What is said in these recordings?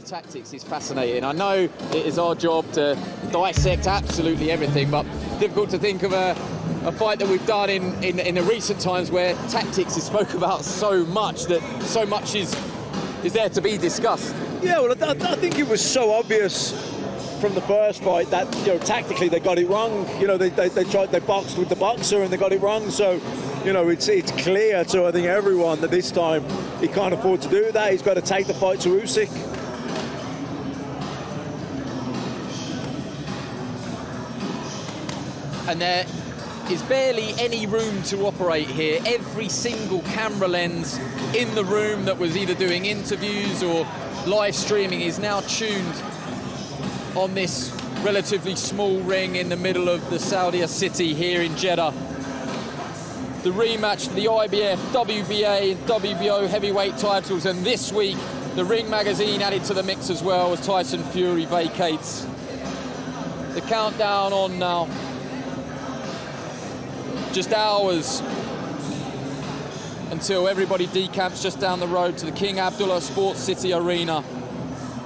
Tactics is fascinating. I know it is our job to dissect absolutely everything, but difficult to think of a fight that we've done in the recent times where tactics is spoke about so much that so much is there to be discussed. Yeah, well, I think it was so obvious from the first fight that, you know, tactically they got it wrong. You know, they boxed with the boxer and they got it wrong. So, you know, it's clear to, I think, everyone that this time he can't afford to do that. He's got to take the fight to Usyk. And there is barely any room to operate here. Every single camera lens in the room that was either doing interviews or live streaming is now tuned on this relatively small ring in the middle of the Saudi city here in Jeddah. The rematch for the IBF, WBA and WBO heavyweight titles, and this week the Ring magazine added to the mix as well as Tyson Fury vacates. The countdown on now. Just hours until everybody decamps just down the road to the King Abdullah Sports City Arena,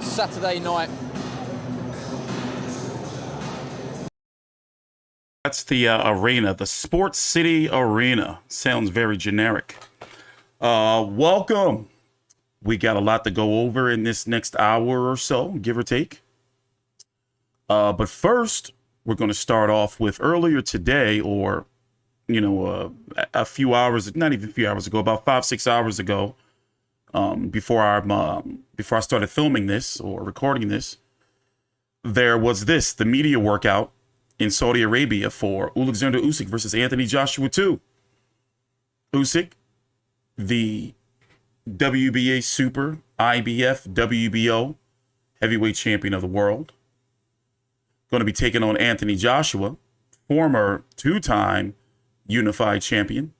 Saturday night. That's the arena, the Sports City Arena. Sounds very generic. Welcome. We got a lot to go over in this next hour or so, give or take. But first, we're going to start off with earlier today, or a few hours, not even a few hours ago, about 5-6 hours ago, before I started filming this or recording this, there was the media workout in Saudi Arabia for Oleksandr Usyk versus Anthony Joshua 2. Usyk, the WBA Super, IBF, WBO heavyweight champion of the world, going to be taking on Anthony Joshua, former two-time unified champion.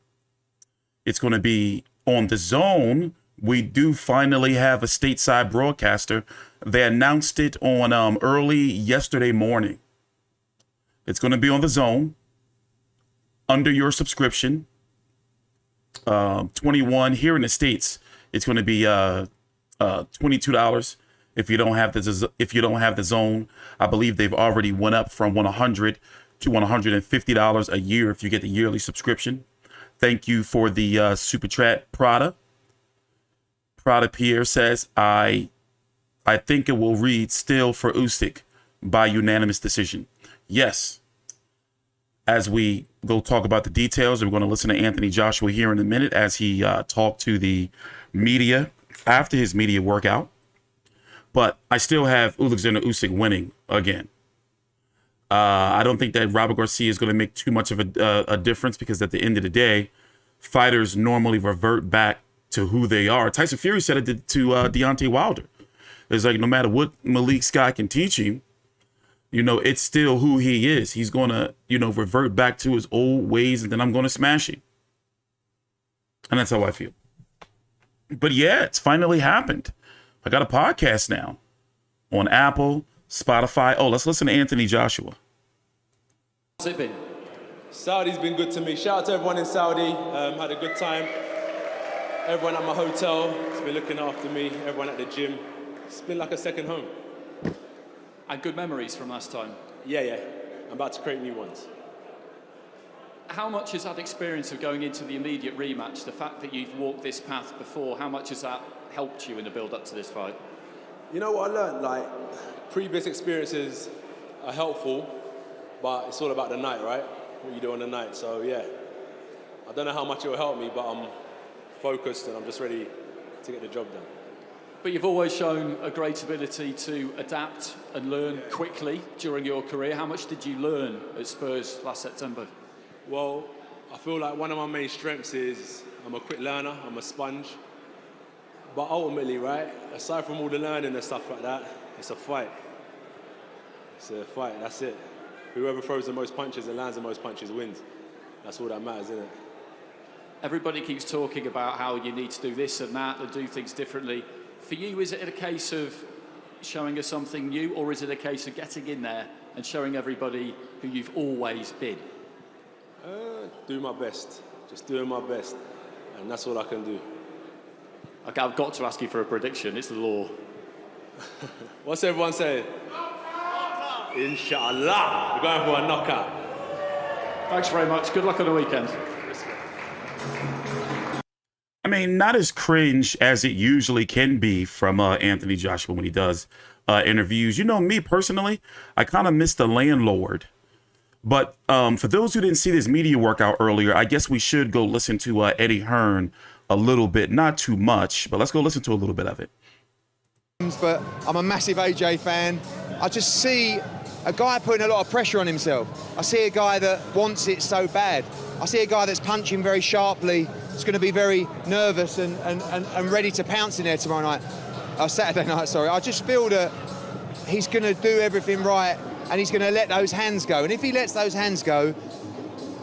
It's going to be on the Zone. We do finally have a stateside broadcaster. They announced it on early yesterday morning. It's going to be on the Zone under your subscription. 21 here in the States. It's going to be $22 if you don't have the Zone. I believe they've already went up from $100 to $150 a year if you get the yearly subscription. Thank you for the super chat, Prada. Prada Pierre says, I think it will read still for Usyk by unanimous decision. Yes. As we go talk about the details, we're going to listen to Anthony Joshua here in a minute as he talked to the media after his media workout. But I still have Oleksandr Usyk winning again. I don't think that Robert Garcia is going to make too much of a difference, because at the end of the day, fighters normally revert back to who they are. Tyson Fury said it to Deontay Wilder. It's like, no matter what Malik Scott can teach him, it's still who he is. He's going to, revert back to his old ways, and then I'm going to smash him. And that's how I feel. But yeah, it's finally happened. I got a podcast now on Apple, Spotify. Oh, let's listen to Anthony Joshua. How's it been? Saudi's been good to me. Shout out to everyone in Saudi. Had a good time. Everyone at my hotel has been looking after me. Everyone at the gym. It's been like a second home. And good memories from last time? Yeah. I'm about to create new ones. How much has that experience of going into the immediate rematch, the fact that you've walked this path before, how much has that helped you in the build-up to this fight? You know what I learned? Like, previous experiences are helpful, but it's all about the night, right? What you do on the night. So yeah, I don't know how much it will help me, but I'm focused and I'm just ready to get the job done. But you've always shown a great ability to adapt and learn quickly during your career. How much did you learn at Spurs last September? Well, I feel like one of my main strengths is I'm a quick learner, I'm a sponge. But ultimately, right, aside from all the learning and stuff like that, it's a fight. It's a fight, that's it. Whoever throws the most punches and lands the most punches wins. That's all that matters, isn't it? Everybody keeps talking about how you need to do this and that and do things differently. For you, is it a case of showing us something new, or is it a case of getting in there and showing everybody who you've always been? Do my best. Just doing my best. And that's all I can do. Okay, I've got to ask you for a prediction. It's the law. What's everyone saying? Inshallah. We're going for a knockout. Thanks very much. Good luck on the weekend. I mean, not as cringe as it usually can be from Anthony Joshua when he does interviews. You know, me personally, I kind of miss the landlord. But for those who didn't see this media workout earlier, I guess we should go listen to Eddie Hearn a little bit. Not too much, but let's go listen to a little bit of it. But I'm a massive AJ fan. I just see a guy putting a lot of pressure on himself. I see a guy that wants it so bad. I see a guy that's punching very sharply. It's going to be very nervous and ready to pounce in there tomorrow night. Saturday night, sorry. I just feel that he's going to do everything right and he's going to let those hands go. And if he lets those hands go,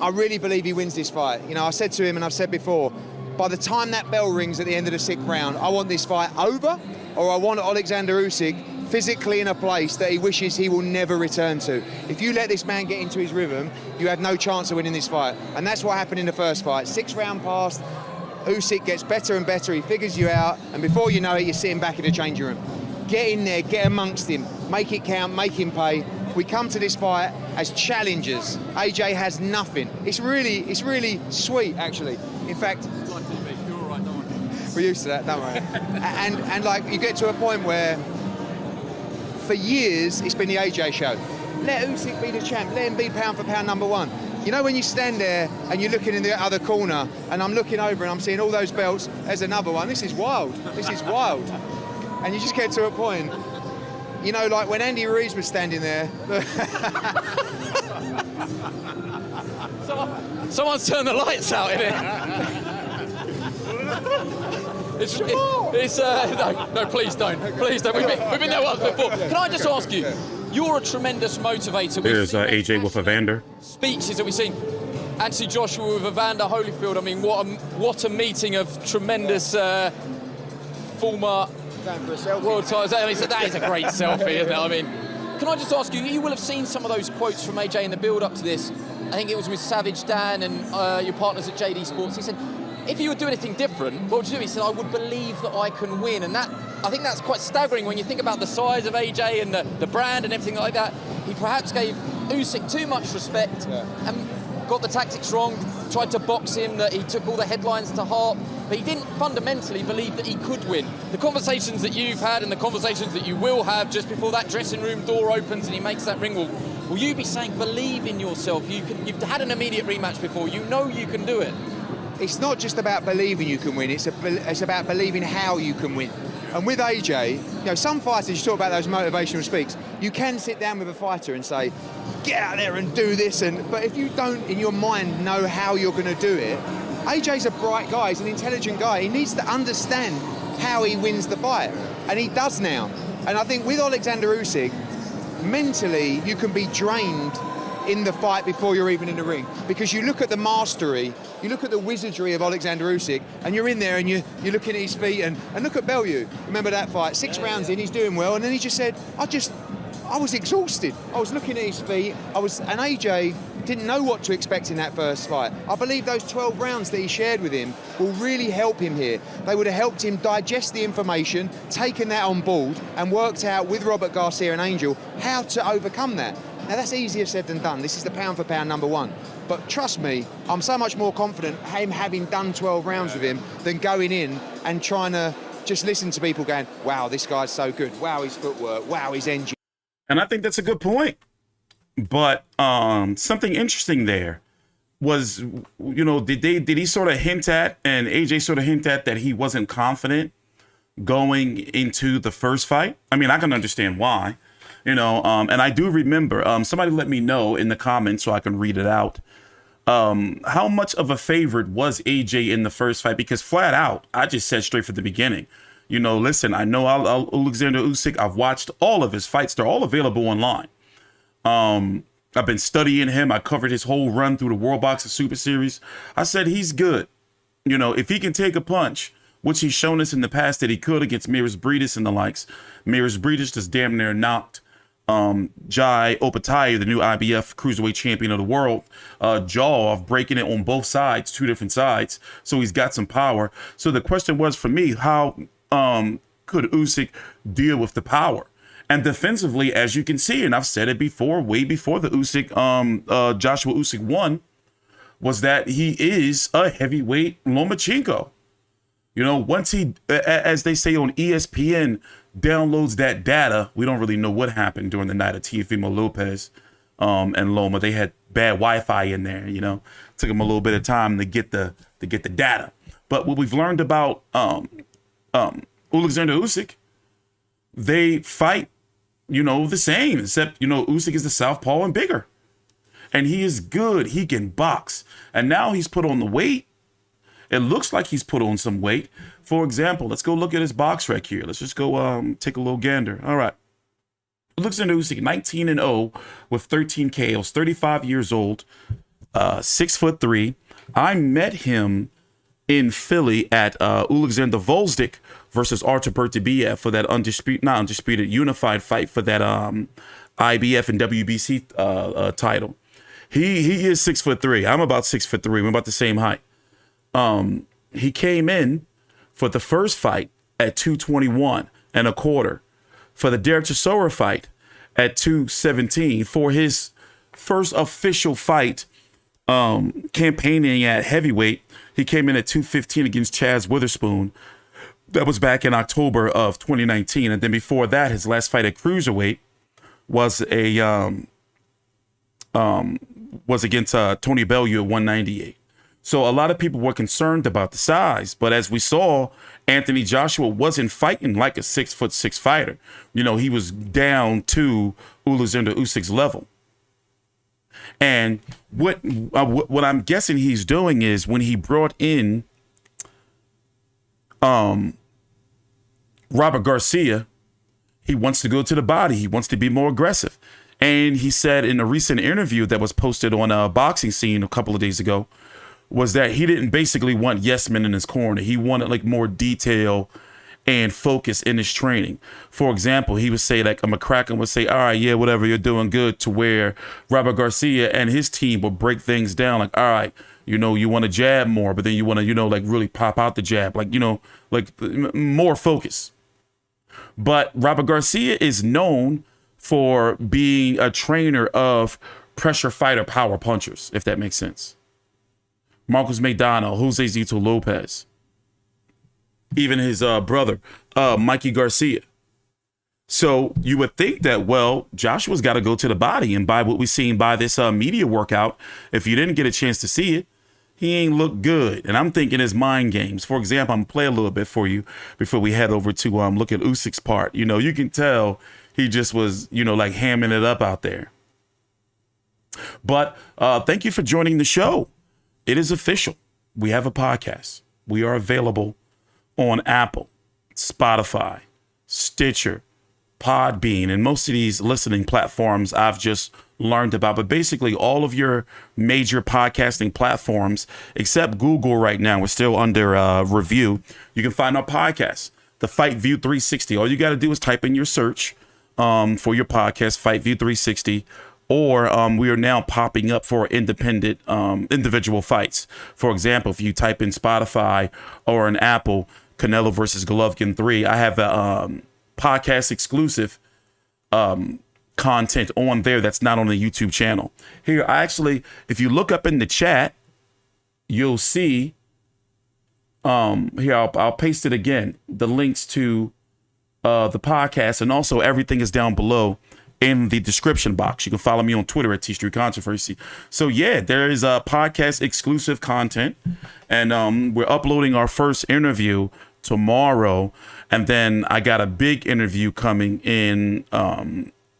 I really believe he wins this fight. You know, I said to him, and I've said before, by the time that bell rings at the end of the 6th round, I want this fight over, or I want Oleksandr Usyk physically in a place that he wishes he will never return to. If you let this man get into his rhythm, you have no chance of winning this fight. And that's what happened in the first fight. 6th round passed, Usyk gets better and better, he figures you out, and before you know it, you're sitting back in the changing room. Get in there, get amongst him, make it count, make him pay. We come to this fight as challengers. AJ has nothing. It's really sweet, actually. In fact, we're used to that, don't we? and like, you get to a point where for years, it's been the AJ show. Let Usyk be the champ. Let him be pound for pound #1. You know when you stand there and you're looking in the other corner, and I'm looking over and I'm seeing all those belts, there's another one. This is wild. This is wild. And you just get to a point, you know, like when Andy Ruiz was standing there. Someone's turned the lights out in it. No, please don't. Please don't. We've been there once before. Can I just ask you? You're a tremendous motivator. There's AJ with Evander. Speeches that we've seen. Anthony Joshua with Evander Holyfield. I mean, what a meeting of tremendous former world titles. I mean, so that is a great selfie, isn't it? I mean, can I just ask you? You will have seen some of those quotes from AJ in the build-up to this. I think it was with Savage Dan and your partners at JD Sports. He said, if you would do anything different, what would you do? He said, I would believe that I can win. And that, I think that's quite staggering when you think about the size of AJ and the brand and everything like that. He perhaps gave Usyk too much respect and got the tactics wrong, tried to box him, that he took all the headlines to heart, but he didn't fundamentally believe that he could win. The conversations that you've had and the conversations that you will have just before that dressing room door opens and he makes that ring, will you be saying, believe in yourself? You've had an immediate rematch before, you know you can do it. It's not just about believing you can win, it's about believing how you can win. And with AJ, you know, some fighters, you talk about those motivational speaks, you can sit down with a fighter and say, get out there and do this, but if you don't, in your mind, know how you're going to do it, AJ's a bright guy, he's an intelligent guy, he needs to understand how he wins the fight, and he does now. And I think with Oleksandr Usyk, mentally, you can be drained in the fight before you're even in the ring, because you look at the mastery, you look at the wizardry of Oleksandr Usyk, and you're in there and you're looking at his feet, and look at Bellew. Remember that fight? 6 rounds in, he's doing well, and then he just said, I was exhausted. I was looking at his feet, and AJ didn't know what to expect in that first fight. I believe those 12 rounds that he shared with him will really help him here. They would have helped him digest the information, taken that on board, and worked out with Robert Garcia and Angel how to overcome that. Now, that's easier said than done. This is the pound for pound #1. But trust me, I'm so much more confident him having done 12 rounds with him than going in and trying to just listen to people going, wow, this guy's so good. Wow, his footwork. Wow, his engine. And I think that's a good point. But something interesting there was, you know, did he sort of hint at, and AJ sort of hint at, that he wasn't confident going into the first fight? I mean, I can understand why. You know, and I do remember, somebody let me know in the comments so I can read it out, how much of a favorite was AJ in the first fight? Because flat out, I just said straight from the beginning, you know, listen, I know Oleksandr Usyk, I've watched all of his fights. They're all available online. I've been studying him. I covered his whole run through the World Boxing Super Series. I said, he's good. You know, if he can take a punch, which he's shown us in the past that he could against Miras Briedis and the likes. Miras Briedis just damn near knocked Jai Opetaia, the new IBF cruiserweight champion of the world, jaw off, breaking it on both sides, 2 different sides. So he's got some power. So the question was for me, how could Usyk deal with the power? And defensively, as you can see, and I've said it before, way before the Usyk, Joshua Usyk won, was that he is a heavyweight Lomachenko. You know, once he, as they say on ESPN, downloads that data, we don't really know what happened during the night of Teofimo Lopez and Loma. They had bad Wi-Fi in there, you know. Took them a little bit of time to get the data. But what we've learned about Oleksandr Usyk, they fight, you know, the same, except, you know, Usyk is the southpaw and bigger. And he is good. He can box. And now he's put on the weight. It looks like he's put on some weight. For example, let's go look at his box rec here. Let's just go take a little gander. All right. Oleksandr Usyk, 19-0 with 13 KOs, 35 years old, 6'3". I met him in Philly at Alexander Volzdik versus Artur Beterbiev for that unified fight for that IBF and WBC title. He is 6'3". I'm about 6'3". We're about the same height. He came in for the first fight at 221 and a quarter. For the Derek Chisora fight at 217. For his first official fight campaigning at heavyweight, he came in at 215 against Chaz Witherspoon. That was back in October of 2019. And then before that, his last fight at cruiserweight was against Tony Bellew at 198. So a lot of people were concerned about the size, but as we saw, Anthony Joshua wasn't fighting like a 6'6" fighter. You know, he was down to Oleksandr Usyk's level. And what I'm guessing he's doing is when he brought in Robert Garcia, he wants to go to the body. He wants to be more aggressive. And he said in a recent interview that was posted on Boxing Scene a couple of days ago, was that he didn't basically want yes men in his corner. He wanted like more detail and focus in his training. For example, he would say, like, a McCracken would say, all right, yeah, whatever, you're doing good, to where Robert Garcia and his team would break things down. Like, all right, you know, you want to jab more, but then you want to, you know, like really pop out the jab, like, you know, like more focus. But Robert Garcia is known for being a trainer of pressure fighter power punchers, if that makes sense. Marcos Maidana, Jose Zito Lopez, even his brother, Mikey Garcia. So you would think that, well, Joshua's got to go to the body. And by what we've seen by this media workout, if you didn't get a chance to see it, he ain't look good. And I'm thinking his mind games. For example, I'm going to play a little bit for you before we head over to look at Usyk's part. You know, you can tell he just was, you know, like hamming it up out there. But thank you for joining the show. It is official. We have a podcast. We are available on Apple, Spotify, Stitcher, Podbean, and most of these listening platforms I've just learned about. But basically all of your major podcasting platforms, except Google right now, we're still under review. You can find our podcast, the FightView360. All you got to do is type in your search for your podcast, FightView360. Or we are now popping up for independent individual fights. For example, if you type in Spotify or an Apple, Canelo versus Golovkin 3, I have a podcast exclusive content on there that's not on the YouTube channel. Here, if you look up in the chat, you'll see, here, I'll paste it again, the links to the podcast, and also everything is down below in the description box. You can follow me on Twitter at TstreeT Controversy. So yeah, there is a podcast exclusive content, and we're uploading our first interview tomorrow, and then I got a big interview coming in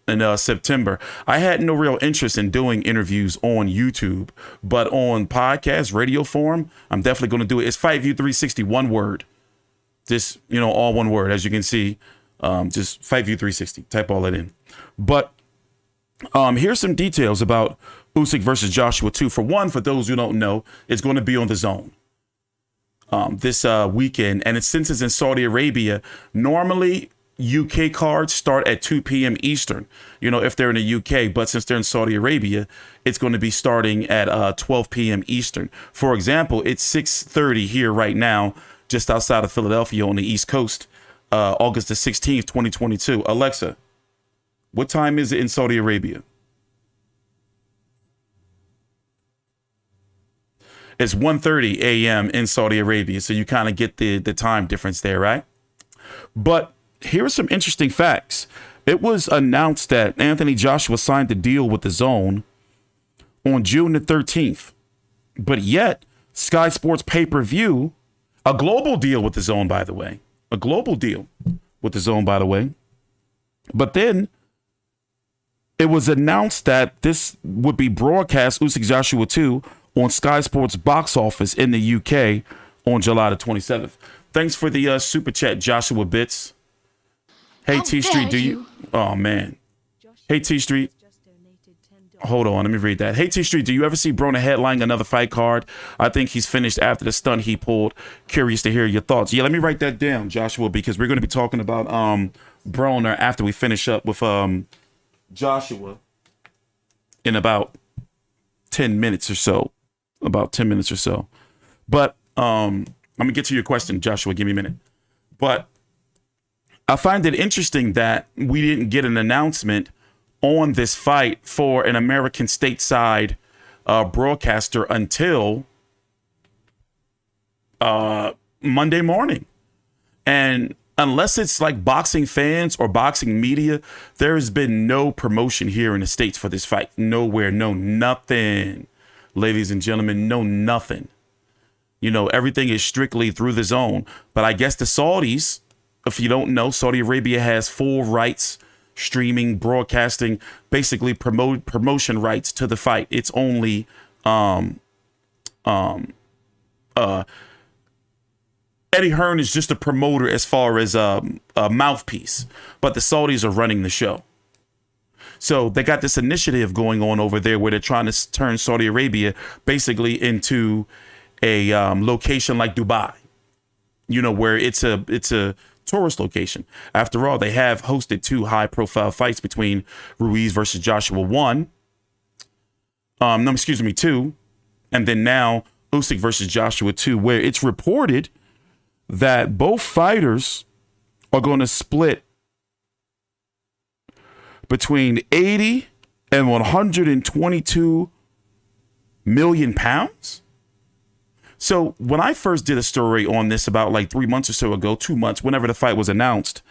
September. I had no real interest in doing interviews on YouTube, but on podcast radio form, I'm definitely going to do it. It's FightView360, one word, just, you know, all one word, as you can see. Just FightView360, type all that in. But here's some details about Usyk versus Joshua 2. For one, for those who don't know, it's going to be on the Zone this weekend. And since it's in Saudi Arabia, normally UK cards start at 2 p.m. Eastern, you know, if they're in the UK. But since they're in Saudi Arabia, it's going to be starting at 12 p.m. Eastern. For example, it's 6:30 here right now, just outside of Philadelphia on the East Coast. August the 16th, 2022. Alexa, what time is it in Saudi Arabia? It's 1:30 a.m. in Saudi Arabia, so you kind of get the time difference there, right? But here are some interesting facts. It was announced that Anthony Joshua signed the deal with the Zone on June the 13th. But yet, Sky Sports pay-per-view, a global deal with the Zone, by the way. A global deal with the Zone, by the way. But then it was announced that this would be broadcast, Usyk Joshua 2, on Sky Sports box office in the UK on July the 27th. Thanks for the super chat, Joshua Bits. Hey, TstreeT, do you? Oh, man. Hey, TstreeT. Hold on, let me read that. Hey, TstreeT, do you ever see Broner headlining another fight card? I think he's finished after the stunt he pulled. Curious to hear your thoughts. Yeah, let me write that down, Joshua, because we're going to be talking about Broner after we finish up with Joshua in about 10 minutes or so. About 10 minutes or so. But I'm going to get to your question, Joshua. Give me a minute. But I find it interesting that we didn't get an announcement on this fight for an American stateside broadcaster until Monday morning. And unless it's like boxing fans or boxing media, there has been no promotion here in the States for this fight. Nowhere, no nothing. Ladies and gentlemen, no nothing. You know, everything is strictly through the Zone. But I guess the Saudis, if you don't know, Saudi Arabia has full rights, streaming, broadcasting, basically promotion rights to the fight. It's only Eddie Hearn is just a promoter as far as a mouthpiece, but the Saudis are running the show. So they got this initiative going on over there where they're trying to turn Saudi Arabia basically into a location like Dubai, you know, where it's a tourist location. After all, they have hosted 2 high-profile fights between Ruiz versus Joshua 2, and then now Usyk versus Joshua 2, where it's reported that both fighters are going to split between 80 and 122 million pounds. So when I first did a story on this about like 3 months or so ago, 2 months, whenever the fight was announced,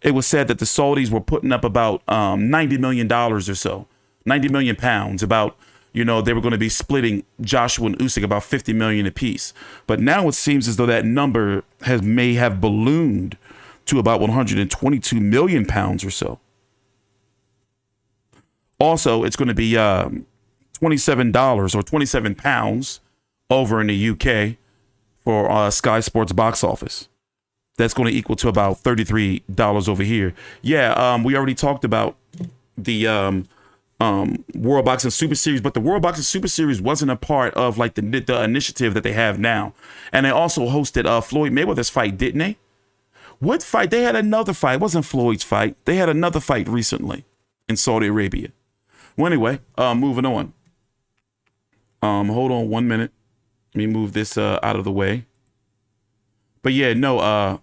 it was said that the Saudis were putting up about $90 million or so, 90 million pounds, about, you know, they were going to be splitting Joshua and Usyk about 50 million apiece. But now it seems as though that number may have ballooned to about 122 million pounds or so. Also, it's going to be $27 or 27 pounds over in the UK for Sky Sports box office. That's going to equal to about $33 over here. Yeah, we already talked about the World Boxing Super Series, but the World Boxing Super Series wasn't a part of like the initiative that they have now. And they also hosted Floyd Mayweather's fight, didn't they? What fight? They had another fight. It wasn't Floyd's fight. They had another fight recently in Saudi Arabia. Well, anyway, moving on. Hold on 1 minute. Let me move this out of the way. But yeah, no,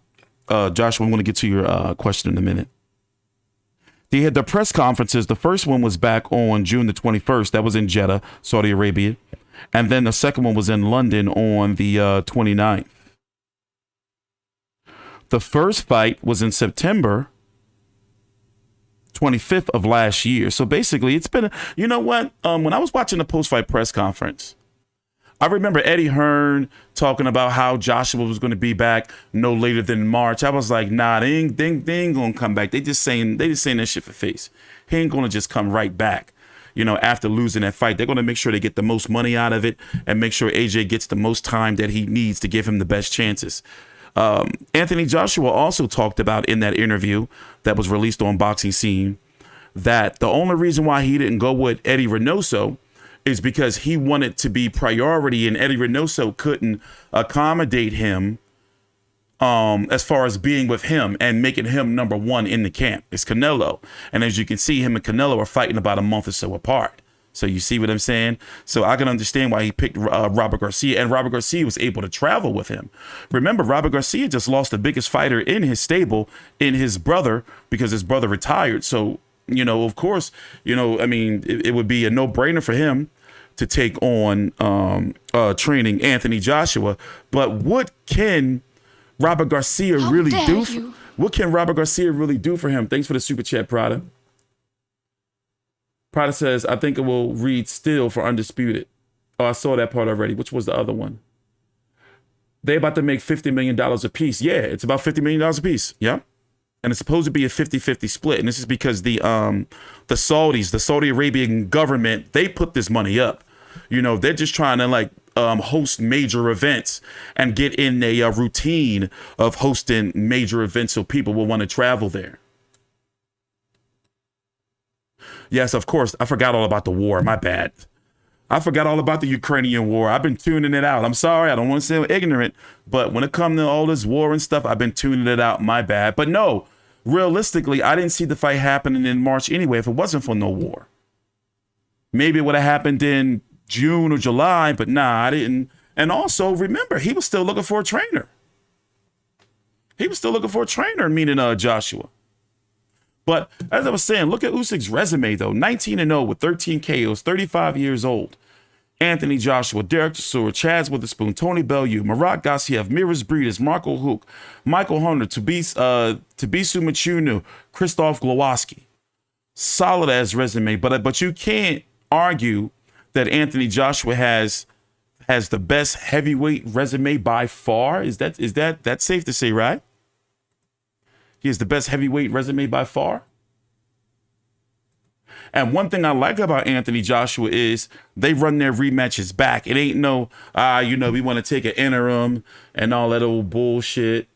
Joshua, I'm going to get to your question in a minute. They had the press conferences. The first one was back on June the 21st. That was in Jeddah, Saudi Arabia. And then the second one was in London on the 29th. The first fight was in September 25th of last year. So basically, it's been, you know what? When I was watching the post-fight press conference, I remember Eddie Hearn talking about how Joshua was going to be back no later than March. I was like, nah, they ain't going to come back. They just saying that shit for face. He ain't going to just come right back, you know, after losing that fight. They're going to make sure they get the most money out of it and make sure AJ gets the most time that he needs to give him the best chances. Anthony Joshua also talked about in that interview that was released on Boxing Scene that the only reason why he didn't go with Eddie Reynoso is because he wanted to be priority and Eddie Reynoso couldn't accommodate him as far as being with him and making him number one in the camp. It's Canelo. And as you can see, him and Canelo are fighting about a month or so apart. So you see what I'm saying? So I can understand why he picked Robert Garcia, and Robert Garcia was able to travel with him. Remember, Robert Garcia just lost the biggest fighter in his stable in his brother because his brother retired. So, you know, of course, you know, I mean, it would be a no-brainer for him to take on training Anthony Joshua. But what can Robert Garcia really do? What can Robert Garcia really do for him? Thanks for the super chat, Prada. Prada says, I think it will read still for Undisputed. Oh, I saw that part already. Which was the other one? They about to make $50 million a piece. Yeah, it's about $50 million a piece. Yeah. And it's supposed to be a 50-50 split. And this is because the Saudis, the Saudi Arabian government, they put this money up. You know, they're just trying to like host major events and get in a routine of hosting major events so people will want to travel there. Yes, of course. I forgot all about the war. My bad. I forgot all about the Ukrainian war. I've been tuning it out. I'm sorry. I don't want to sound ignorant, but when it comes to all this war and stuff, I've been tuning it out. My bad. But no, realistically, I didn't see the fight happening in March anyway if it wasn't for no war. Maybe it would have happened in June or July, but nah, I didn't. And also, remember, he was still looking for a trainer. Meaning Joshua. But as I was saying, look at Usyk's resume, though. 19-0 with 13 KOs, 35 years old. Anthony Joshua, Derek Chisora, Chaz Witherspoon, Tony Bellew, Marat Gassiev, Miras Breeders, Marco Huck, Michael Hunter, Tabisu Machunu, Christoph Glowacki. Solid as resume, but you can't argue that Anthony Joshua has the best heavyweight resume by far. Is that safe to say, right? He has the best heavyweight resume by far. And one thing I like about Anthony Joshua is they run their rematches back. It ain't no, we want to take an interim and all that old bullshit.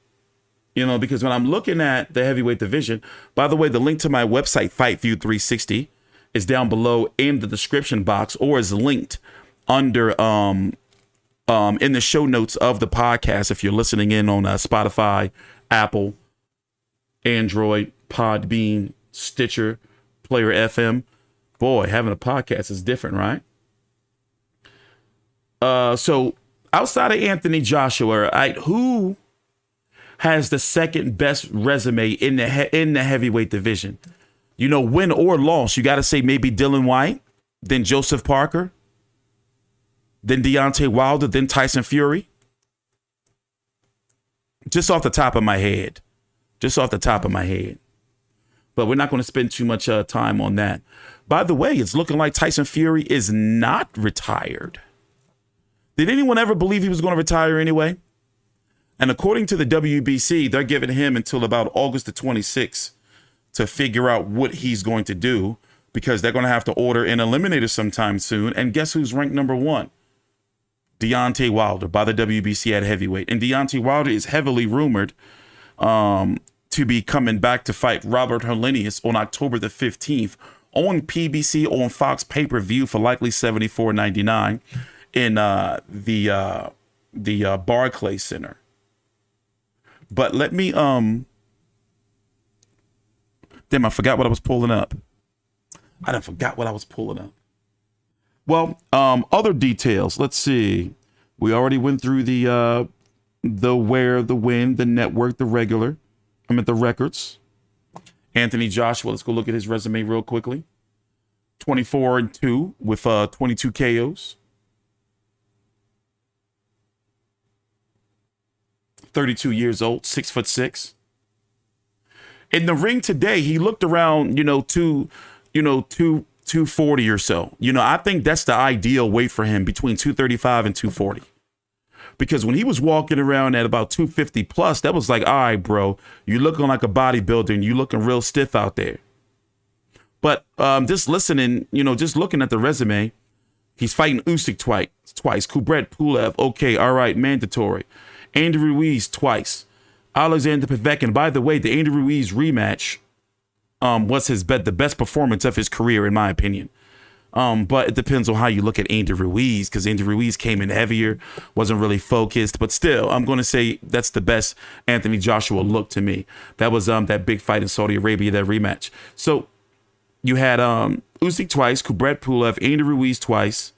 You know, because when I'm looking at the heavyweight division, by the way, the link to my website, FightView360, is down below in the description box or is linked under in the show notes of the podcast if you're listening in on Spotify, Apple, Android, Podbean, Stitcher, Player FM. Boy, having a podcast is different, right? So outside of Anthony Joshua, who has the second best resume in the heavyweight division? You know, win or loss, you got to say maybe Dylan White, then Joseph Parker, then Deontay Wilder, then Tyson Fury. Just off the top of my head. But we're not going to spend too much time on that. By the way, it's looking like Tyson Fury is not retired. Did anyone ever believe he was going to retire anyway? And according to the WBC, they're giving him until about August the 26th to figure out what he's going to do because they're going to have to order an eliminator sometime soon. And guess who's ranked number one? Deontay Wilder by the WBC at heavyweight. And Deontay Wilder is heavily rumored to be coming back to fight Robert Helenius on October the 15th on PBC on Fox pay-per-view for likely $74.99 in the Barclays Center. But let me damn, I forgot what I was pulling up. Well, other details. Let's see. We already went through the where, the when, the network, the regular. I'm at the records. Anthony Joshua, let's go look at his resume real quickly. 24-2 with 22 KOs. 32 years old, 6'6". In the ring today, he looked around, 240 or so. I think that's the ideal weight for him, between 235 and 240. Because when he was walking around at about 250 plus, that was like, all right, bro, you looking like a bodybuilder and you looking real stiff out there. But just listening, just looking at the resume, he's fighting Usyk twice. Kubrat Pulev, okay, all right, mandatory. Andy Ruiz twice. Alexander Povetkin. By the way, the Andy Ruiz rematch was the best performance of his career, in my opinion. But it depends on how you look at Andy Ruiz, because Andy Ruiz came in heavier, wasn't really focused. But still, I'm going to say that's the best Anthony Joshua look to me. That was that big fight in Saudi Arabia, that rematch. So you had Usyk twice, Kubrat Pulev, Andy Ruiz twice,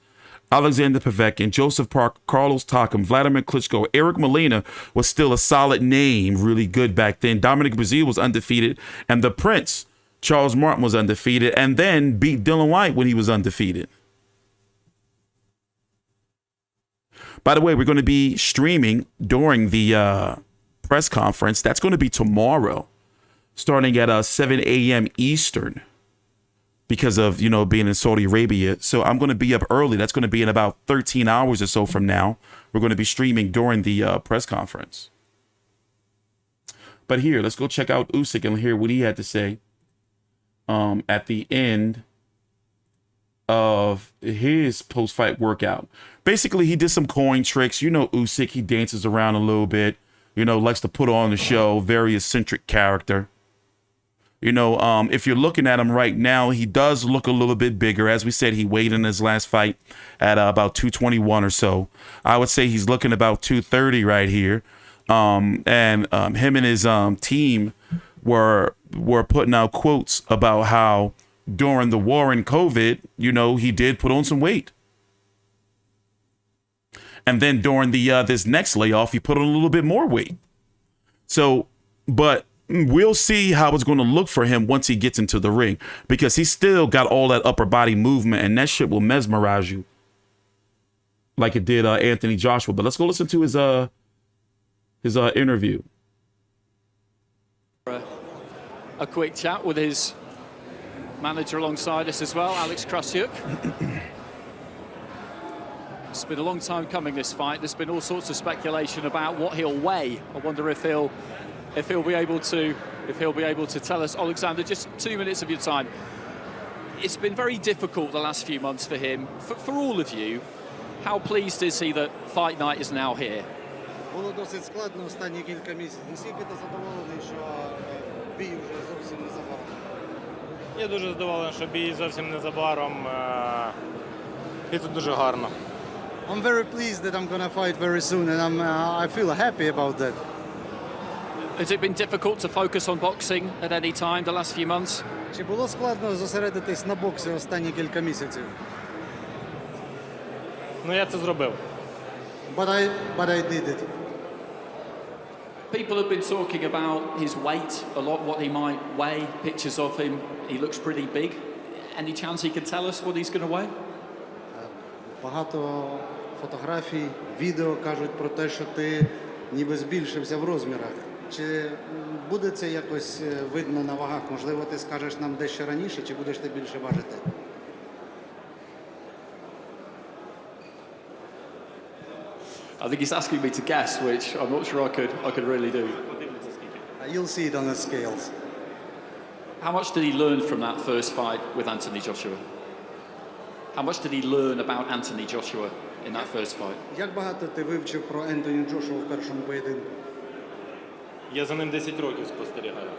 Alexander Povetkin, Joseph Park, Carlos Takam, Vladimir Klitschko. Eric Molina was still a solid name, really good back then. Dominic Brazil was undefeated, and the Prince, Charles Martin, was undefeated, and then beat Dylan White when he was undefeated. By the way, we're going to be streaming during the press conference. That's going to be tomorrow, starting at 7 a.m. Eastern, because of, you know, being in Saudi Arabia. So I'm going to be up early. That's going to be in about 13 hours or so from now. We're going to be streaming during the press conference. But here, let's go check out Usyk and hear what he had to say at the end of his post-fight workout. Basically, he did some coin tricks. You know Usyk, he dances around a little bit. You know, likes to put on the show. Very eccentric character. You know, if you're looking at him right now, he does look a little bit bigger. As we said, he weighed in his last fight at about 221 or so. I would say he's looking about 230 right here. And him and his team were putting out quotes about how during the war and COVID, you know, he did put on some weight. And then during the this next layoff, he put on a little bit more weight. So, but we'll see how it's going to look for him once he gets into the ring, because he's still got all that upper body movement, and that shit will mesmerize you like it did Anthony Joshua. But let's go listen to his interview. A quick chat with his manager alongside us as well, Alex Krasyuk. It's been a long time coming, this fight. There's been all sorts of speculation about what he'll weigh. I wonder if he'll be able to tell us. Oleksandr, just 2 minutes of your time. It's been very difficult the last few months for him. For all of you, how pleased is he that Fight Night is now here? Було досить складно останні кілька місяців. Наскільки ти задоволений, що бій вже зовсім незабаром? Я дуже задоволений, що бій зовсім незабаром. І тут дуже гарно. I'm very pleased that I'm gonna fight very soon, and I feel happy about that. Has it been difficult to focus on boxing at any time the last few months? Чи було складно зосередитись на боксі останні кілька місяців? Ну, я це зробив. But I did it. People have been talking about his weight a lot, what he might weigh, pictures of him. He looks pretty big. Any chance he can tell us what he's going to weigh? Багато фотографій, відео кажуть про те, що ти ніби збільшився в розмірах. Чи буде це якось видно на вагах? Можливо, ти скажеш нам дещо раніше, чи будеш ти більше важити? I think he's asking me to guess, which I'm not sure I could really do. You'll see it on the scales. How much did he learn from that first fight with Anthony Joshua? How much did he learn about Anthony Joshua in that first fight? Як багато ти вивчив про Ентоні Джошуа в першому поєдинку? Я за ним 10 років спостерігаю.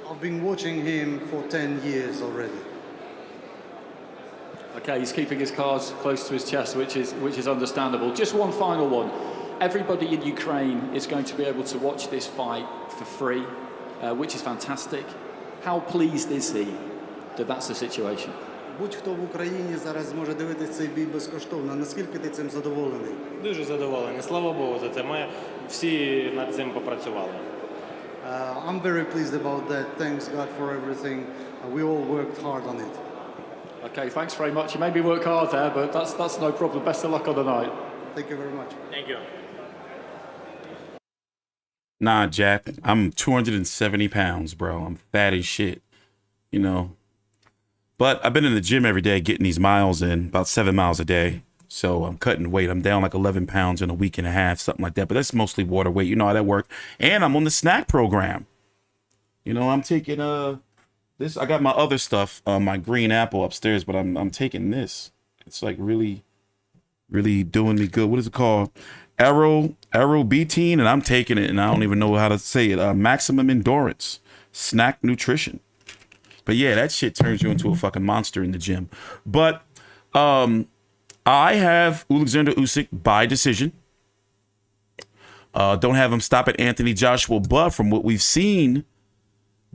I've been watching him for 10 years already. Okay, he's keeping his cards close to his chest, which is understandable. Just one final one. Everybody in Ukraine is going to be able to watch this fight for free, which is fantastic. How pleased is he that that's the situation? Будь-хто в Україні зараз зможе дивитися цей бій безкоштовно. Наскільки ти цим задоволений? Дуже задоволений. Слава Богу за це. Ми всі над цим попрацювали. I'm very pleased about that. Thanks God for everything. We all worked hard on it. Okay, thanks very much. You made me work hard there, but that's no problem. Best of luck on the night. Thank you very much. Thank you. Nah, Jack, I'm 270 pounds, bro. I'm fat as shit, you know. But I've been in the gym every day getting these miles in, about 7 miles a day. So I'm cutting weight. I'm down like 11 pounds in a week and a half, something like that. But that's mostly water weight. You know how that works. And I'm on the snack program. You know, I'm taking this. I got my other stuff, my green apple upstairs, but I'm taking this. It's like really, really doing me good. What is it called? Arrow betaine, and I'm taking it, and I don't even know how to say it. Maximum endurance, snack nutrition. But yeah, that shit turns you into a fucking monster in the gym. But I have Oleksandr Usyk by decision. Don't have him stop at Anthony Joshua, but from what we've seen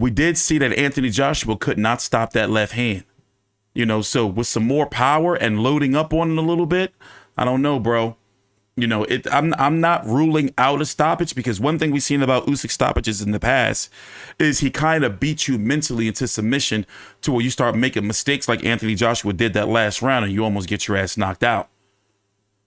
we did see that Anthony Joshua could not stop that left hand. You know, so with some more power and loading up on it a little bit, I don't know, bro. You know, I'm not ruling out a stoppage, because one thing we've seen about Usyk stoppages in the past is he kind of beats you mentally into submission to where you start making mistakes like Anthony Joshua did that last round and you almost get your ass knocked out.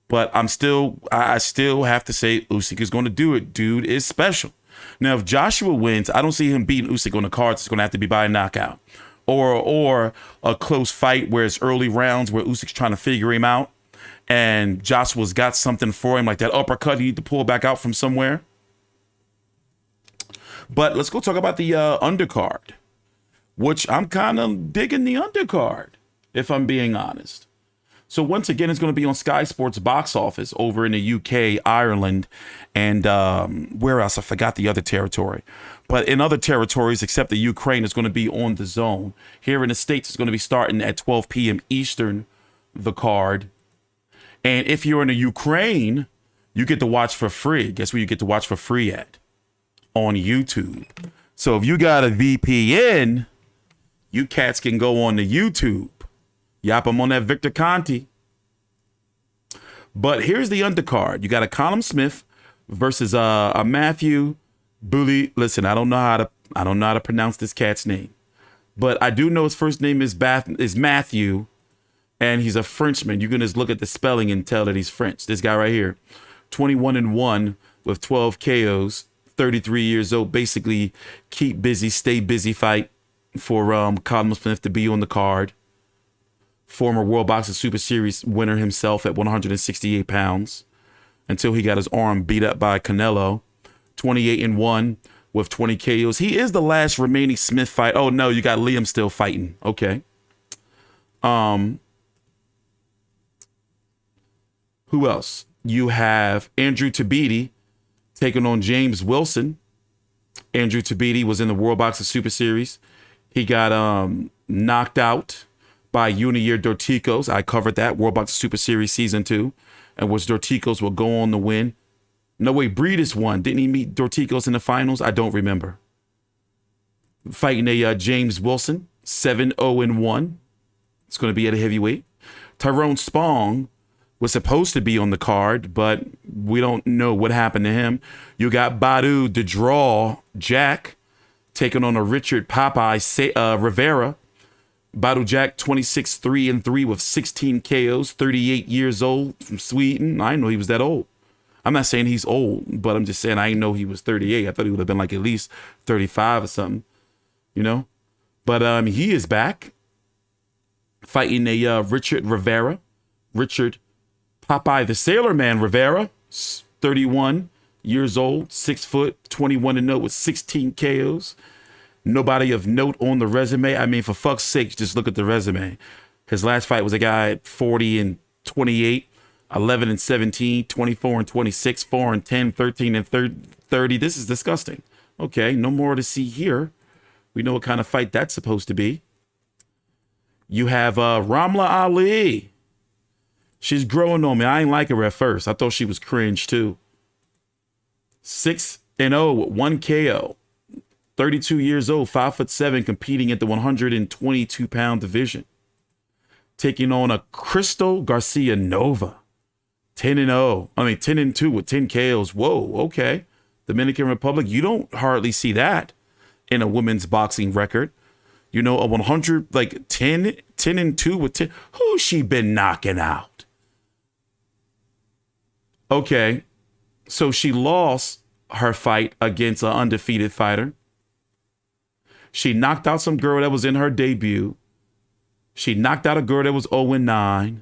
But I still have to say Usyk is going to do it. Dude is special. Now, if Joshua wins, I don't see him beating Usyk on the cards. It's going to have to be by a knockout or a close fight where it's early rounds where Usyk's trying to figure him out. And Joshua's got something for him, like that uppercut he need to pull back out from somewhere. But let's go talk about the undercard, which I'm kind of digging the undercard, if I'm being honest. So once again, it's going to be on Sky Sports box office over in the UK, Ireland, and where else? I forgot the other territory. But in other territories, except the Ukraine, it's going to be on the Zone. Here in the States, it's going to be starting at 12 p.m. Eastern, the card. And if you're in the Ukraine, you get to watch for free. Guess where you get to watch for free at? On YouTube. So if you got a VPN, you cats can go on the YouTube. Yap, I'm on that Victor Conti. But here's the undercard. You got a Callum Smith versus a Matthew Bully. Listen, I don't know how to pronounce this cat's name, but I do know his first name is Matthew. And he's a Frenchman. You can just look at the spelling and tell that he's French. This guy right here, 21-1 with 12 KOs, 33 years old. Basically, keep busy, stay busy fight for Callum Smith to be on the card. Former World Boxing Super Series winner himself at 168 pounds until he got his arm beat up by Canelo. 28-1 with 20 KOs. He is the last remaining Smith fight. Oh, no, you got Liam still fighting. Okay. Who else? You have Andrew Tabiti taking on James Wilson. Andrew Tabiti was in the World Boxing Super Series. He got knocked out by Junior Dorticos. I covered that, World Boxing Super Series Season 2, and which Dorticos will go on to win. No way, Breedis won. Didn't he meet Dorticos in the finals? I don't remember. Fighting a James Wilson, 7-0-1. It's going to be at a heavyweight. Tyrone Spong was supposed to be on the card, but we don't know what happened to him. You got Badu the Draw Jack taking on a Richard Popeye Rivera. Badu Jack 26-3-3 with 16 KOs, 38 years old, from Sweden. I didn't know he was that old. I'm not saying he's old, but I'm just saying I didn't know he was 38. I thought he would have been like at least 35 or something, you know? But he is back fighting a Richard Rivera. Richard Popeye the Sailor Man Rivera, 31 years old, 6 foot, 21-0 with 16 KOs. Nobody of note on the resume. I mean, for fuck's sake, just look at the resume. His last fight was a guy at 40-28, 11-17, 24-26, 4-10, 13-30. This is disgusting. Okay, no more to see here. We know what kind of fight that's supposed to be. You have Ramla Ali. She's growing on me. I ain't like her at first. I thought she was cringe too. 6-0 with 1 KO. 32 years old, 5'7", competing at the 122-pound division. Taking on a Crystal Garcia Nova. 10-2 with 10 KOs. Whoa, okay. Dominican Republic, you don't hardly see that in a women's boxing record. You know, a 100, like 10-2 with 10. Who's she been knocking out? Okay, so she lost her fight against an undefeated fighter. She knocked out some girl that was in her debut. She knocked out a girl that was 0-9.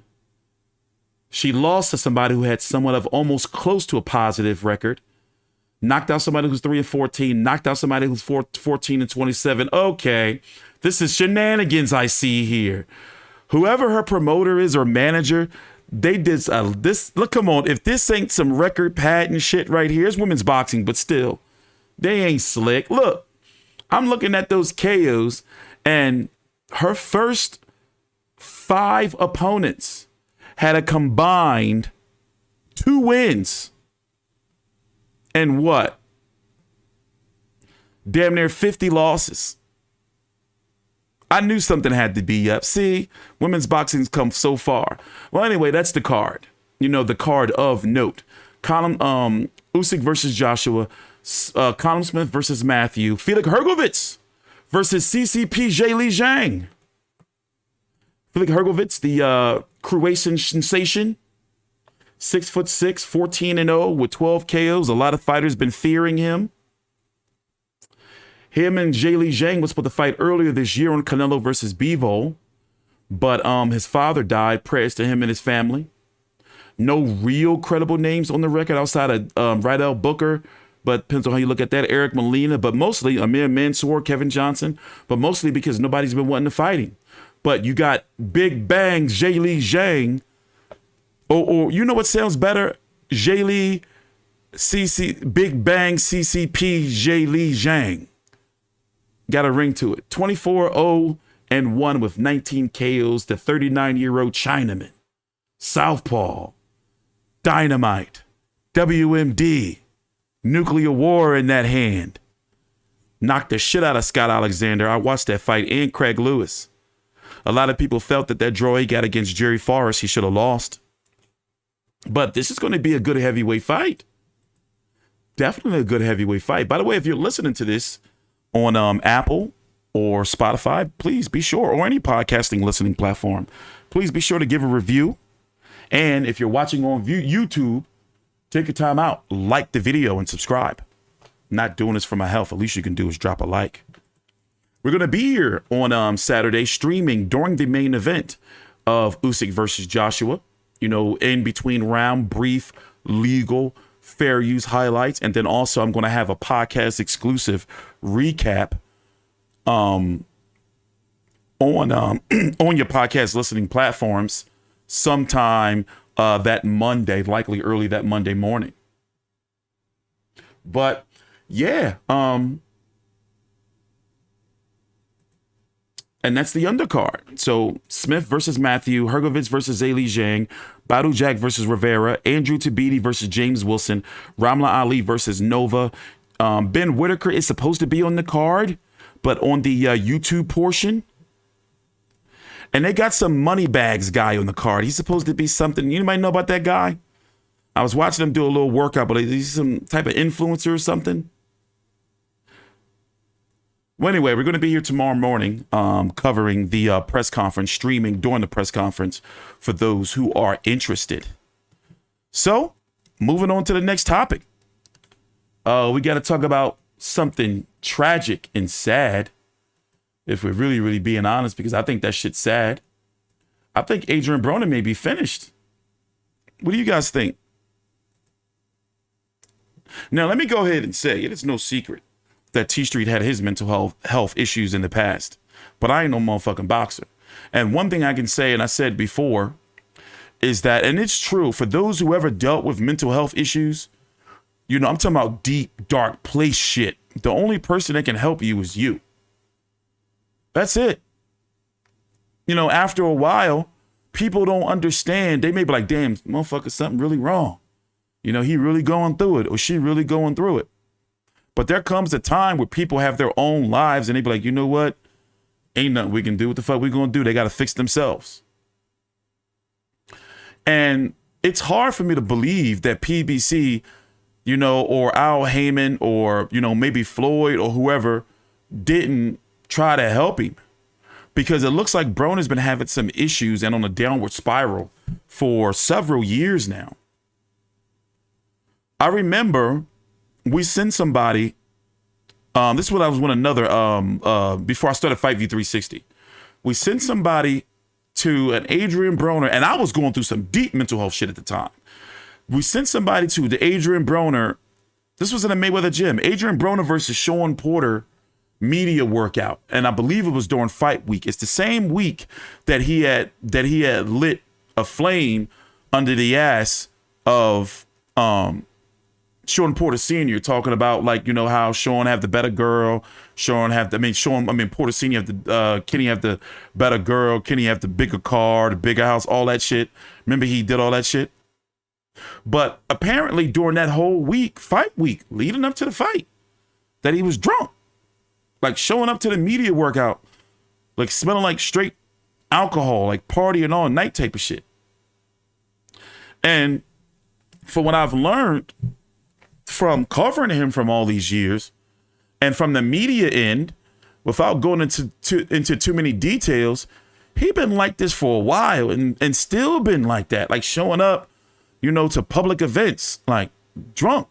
She lost to somebody who had somewhat of almost close to a positive record. Knocked out somebody who's 3-14. Knocked out somebody who's 14-27. Okay, this is shenanigans I see here. Whoever her promoter is or manager, they did this. Look, come on. If this ain't some record patent shit right here, it's women's boxing, but still, they ain't slick. Look, I'm looking at those KOs, and her first 5 opponents had a combined 2 wins and what? Damn near 50 losses. I knew something had to be up. See, women's boxing's come so far. Well, anyway, that's the card. You know, the card of note. Usyk versus Joshua. Colin Smith versus Matthew. Felix Hergovitz versus CCP Zhilei Zhang. Felix Hergovitz, the Croatian sensation. 6'6", 14-0 with 12 KOs. A lot of fighters been fearing him. Him and Zhilei Zhang was supposed to fight earlier this year on Canelo versus Bivol, but his father died. Prayers to him and his family. No real credible names on the record outside of Rydell Booker, but depends on how you look at that. Eric Molina, but mostly Amir Mansour, Kevin Johnson, but mostly because nobody's been wanting to fight him. But you got Big Bang Zhilei Zhang, or you know what sounds better? Zhilei Big Bang CCP Zhilei Zhang. Got a ring to it. 24-0-1 with 19 KOs. The 39-year-old Chinaman. Southpaw. Dynamite. WMD. Nuclear war in that hand. Knocked the shit out of Scott Alexander. I watched that fight and Craig Lewis. A lot of people felt that draw he got against Jerry Forrest, he should have lost. But this is going to be a good heavyweight fight. Definitely a good heavyweight fight. By the way, if you're listening to this on Apple or Spotify, please be sure, or any podcasting listening platform, please be sure to give a review. And if you're watching on YouTube, take your time out, like the video and subscribe. I'm not doing this for my health. At least you can do is drop a like. We're going to be here on Saturday streaming during the main event of Usyk versus Joshua. You know, in between round, brief, legal, fair use highlights. And then also I'm going to have a podcast exclusive recap on your podcast listening platforms sometime that Monday, likely early that Monday morning. But yeah, and that's the undercard. So Smith versus Matthew, Hergovitz versus Zhilei Zhang, Badu Jack versus Rivera, Andrew Tabiti versus James Wilson, Ramla Ali versus Nova. Ben Whitaker is supposed to be on the card, but on the YouTube portion. And they got some money bags guy on the card. He's supposed to be something. You might know about that guy. I was watching him do a little workout, but he's some type of influencer or something. Well, anyway, we're going to be here tomorrow morning covering the press conference, streaming during the press conference for those who are interested. So, moving on to the next topic. We got to talk about something tragic and sad, if we're really, really being honest, because I think that shit's sad. I think Adrien Broner may be finished. What do you guys think? Now, let me go ahead and say, it is no secret that TstreeT had his mental health issues in the past, but I ain't no motherfucking boxer. And one thing I can say, and I said before, is that, and it's true, for those who ever dealt with mental health issues, you know, I'm talking about deep, dark place shit. The only person that can help you is you. That's it. You know, after a while, people don't understand. They may be like, damn, motherfucker, something really wrong. You know, he really going through it, or she really going through it. But there comes a time where people have their own lives and they be like, you know what? Ain't nothing we can do. What the fuck we gonna do? They got to fix themselves. And it's hard for me to believe that PBC, you know, or Al Heyman, or, you know, maybe Floyd or whoever didn't try to help him. Because it looks like Broner's been having some issues and on a downward spiral for several years now. I remember we sent somebody, this is what I was with another, before I started FightView360. We sent somebody to an Adrien Broner, and I was going through some deep mental health shit at the time. We sent somebody to the Adrien Broner, this was in a Mayweather gym, Adrien Broner versus Sean Porter media workout. And I believe it was during fight week. It's the same week that he had lit a flame under the ass of, Sean Porter Sr. talking about, like, you know, how Sean have the better girl, Porter Sr. have the, Kenny have the better girl, Kenny have the bigger car, the bigger house, all that shit. Remember he did all that shit? But apparently during that whole week, fight week, leading up to the fight, that he was drunk. Like showing up to the media workout, like smelling like straight alcohol, like partying all night type of shit. And for what I've learned from covering him from all these years and from the media end, without going into too many details, he been like this for a while and still been like that, like showing up, you know, to public events, like drunk.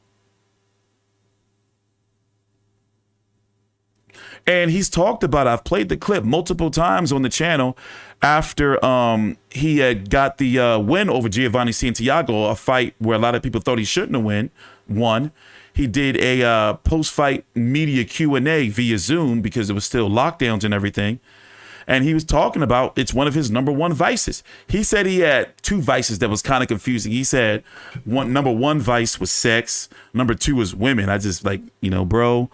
And he's talked about, I've played the clip multiple times on the channel after he had got the win over Giovanni Santiago, a fight where a lot of people thought he shouldn't have won. He did a post-fight media Q&A via Zoom because it was still lockdowns and everything. And he was talking about it's one of his number one vices. He said he had two vices that was kind of confusing. He said number one vice was sex. Number two was women. I just like, you know, bro,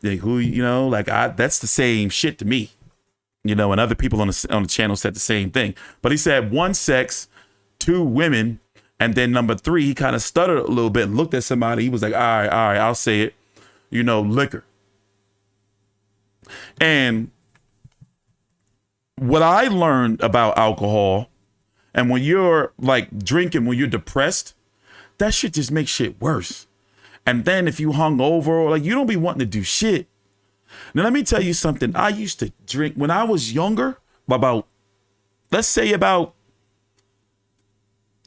like who, you know, like that's the same shit to me, you know, and other people on the channel said the same thing. But he said one, sex, two, women. And then number three, he kind of stuttered a little bit, looked at somebody. He was like, all right, I'll say it, you know, liquor. And what I learned about alcohol, and when you're like drinking, when you're depressed, that shit just makes shit worse. And then if you hung over, like you don't be wanting to do shit. Now, let me tell you something. I used to drink when I was younger, let's say about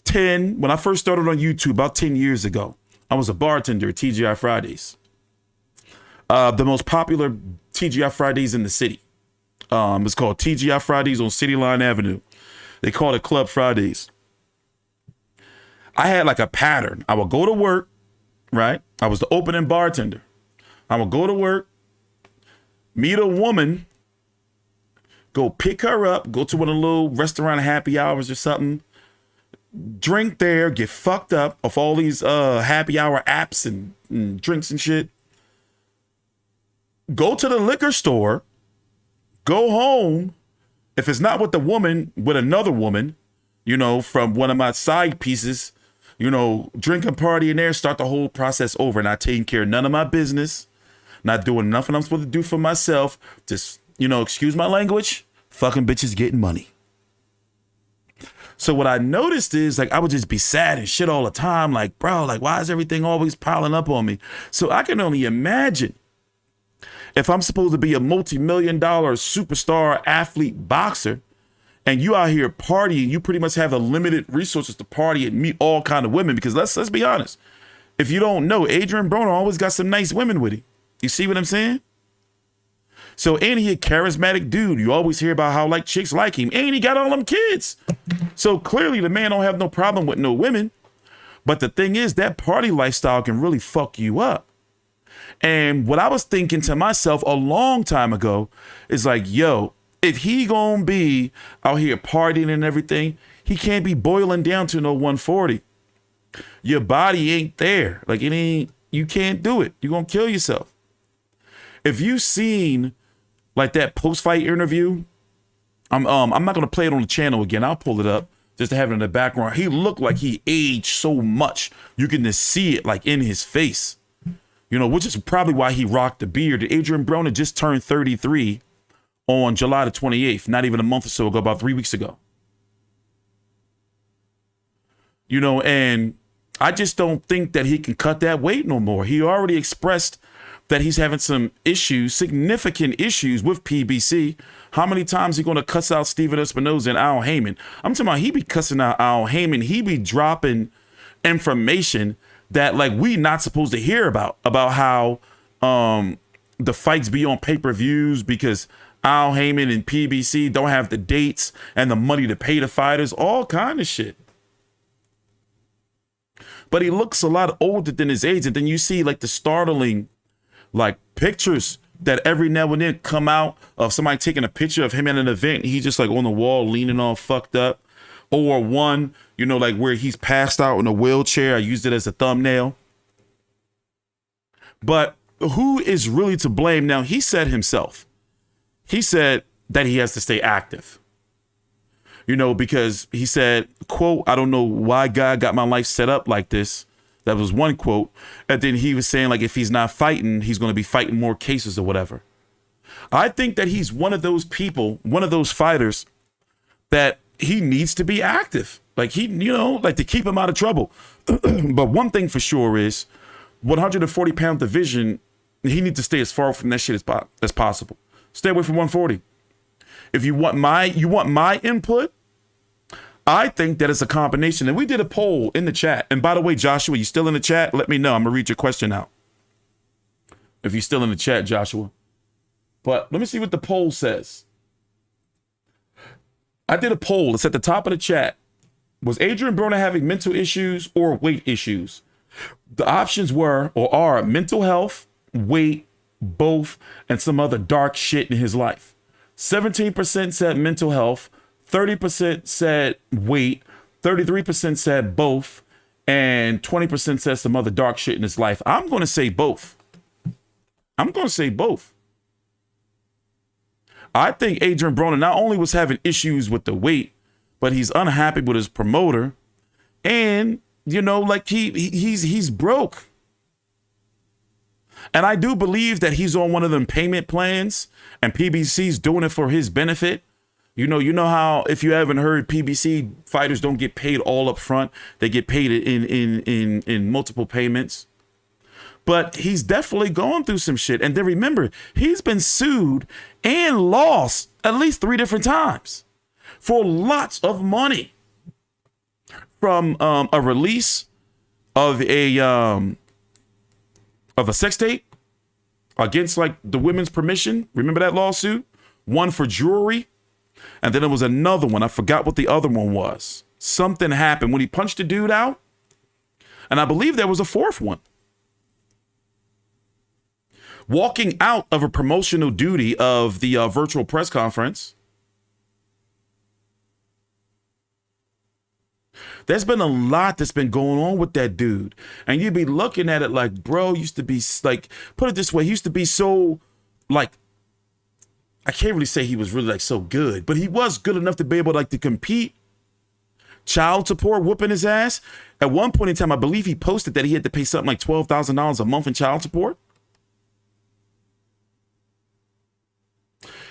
10, when I first started on YouTube about 10 years ago, I was a bartender at TGI Fridays. The most popular TGI Fridays in the city. It's called TGI Fridays on City Line Avenue. They call it Club Fridays. I had like a pattern. I would go to work, right? I was the opening bartender. I would go to work, meet a woman, go pick her up, go to one of the little restaurant happy hours or something, drink there, get fucked up off all these happy hour apps and drinks and shit. Go to the liquor store, go home. If it's not with the woman, with another woman, you know, from one of my side pieces, you know, drink and party in there, start the whole process over, not taking care of none of my business, not doing nothing I'm supposed to do for myself. Just, you know, excuse my language, fucking bitches getting money. So what I noticed is like I would just be sad and shit all the time. Like, bro, like why is everything always piling up on me? So I can only imagine if I'm supposed to be a multi-million-dollar superstar athlete boxer and you out here partying, you pretty much have the limited resources to party and meet all kind of women. Because let's be honest. If you don't know, Adrien Broner always got some nice women with him. You see what I'm saying? So, and he a charismatic dude. You always hear about how like chicks like him. And he got all them kids. So clearly the man don't have no problem with no women. But the thing is that party lifestyle can really fuck you up. And what I was thinking to myself a long time ago is like, yo, if he gonna be out here partying and everything, he can't be boiling down to no 140. Your body ain't there. Like it ain't, you can't do it. You're gonna kill yourself. If you seen like that post-fight interview, I'm not gonna play it on the channel again. I'll pull it up just to have it in the background. He looked like he aged so much. You can just see it like in his face. You know, which is probably why he rocked the beard. Adrien Broner just turned 33 on July the 28th, not even a month or so ago, about 3 weeks ago. You know, and I just don't think that he can cut that weight no more. He already expressed that he's having some issues, significant issues with PBC. How many times he going to cuss out Steven Espinoza and Al Heyman? I'm talking about he be cussing out Al Heyman. He be dropping information that like we not supposed to hear about how the fights be on pay-per-views because Al Heyman and PBC don't have the dates and the money to pay the fighters, all kind of shit. But he looks a lot older than his age. And then you see like the startling like pictures that every now and then come out of somebody taking a picture of him at an event. He's just like on the wall leaning all fucked up. Or one, you know, like where he's passed out in a wheelchair. I used it as a thumbnail. But who is really to blame? Now, he said himself. He said that he has to stay active. You know, because he said, quote, I don't know why God got my life set up like this. That was one quote. And then he was saying, like, if he's not fighting, he's going to be fighting more cases or whatever. I think that he's one of those people, one of those fighters that he needs to be active. Like to keep him out of trouble. But one thing for sure is 140-pound division, he needs to stay as far from that shit as possible. Stay away from 140. If you want my input, I think that it's a combination. And we did a poll in the chat. And by the way, Joshua, you still in the chat? Let me know. I'm going to read your question out. If you're still in the chat, Joshua. But let me see what the poll says. I did a poll. It's at the top of the chat. Was Adrien Broner having mental issues or weight issues? The options were or are mental health, weight, both, and some other dark shit in his life. 17% said mental health, 30% said weight, 33% said both, and 20% said some other dark shit in his life. I'm going to say both. I'm going to say both. I think Adrien Broner not only was having issues with the weight, but he's unhappy with his promoter. And, like he's broke. And I do believe that he's on one of them payment plans and PBC's doing it for his benefit. You know how if you haven't heard, PBC fighters don't get paid all up front. They get paid in multiple payments. But he's definitely gone through some shit. And then remember, he's been sued and lost at least 3 different times for lots of money. From a release of a sex tape against like the women's permission. Remember that lawsuit? One for jewelry. And then there was another one. I forgot what the other one was. Something happened when he punched a dude out. And I believe there was a 4th one. Walking out of a promotional duty of the virtual press conference. There's been a lot that's been going on with that dude. And you'd be looking at it like, bro, used to be like, put it this way, he used to be so like, I can't really say he was really like so good, but he was good enough to be able to compete. Child support whooping his ass. At one point in time, I believe he posted that he had to pay something like $12,000 a month in child support.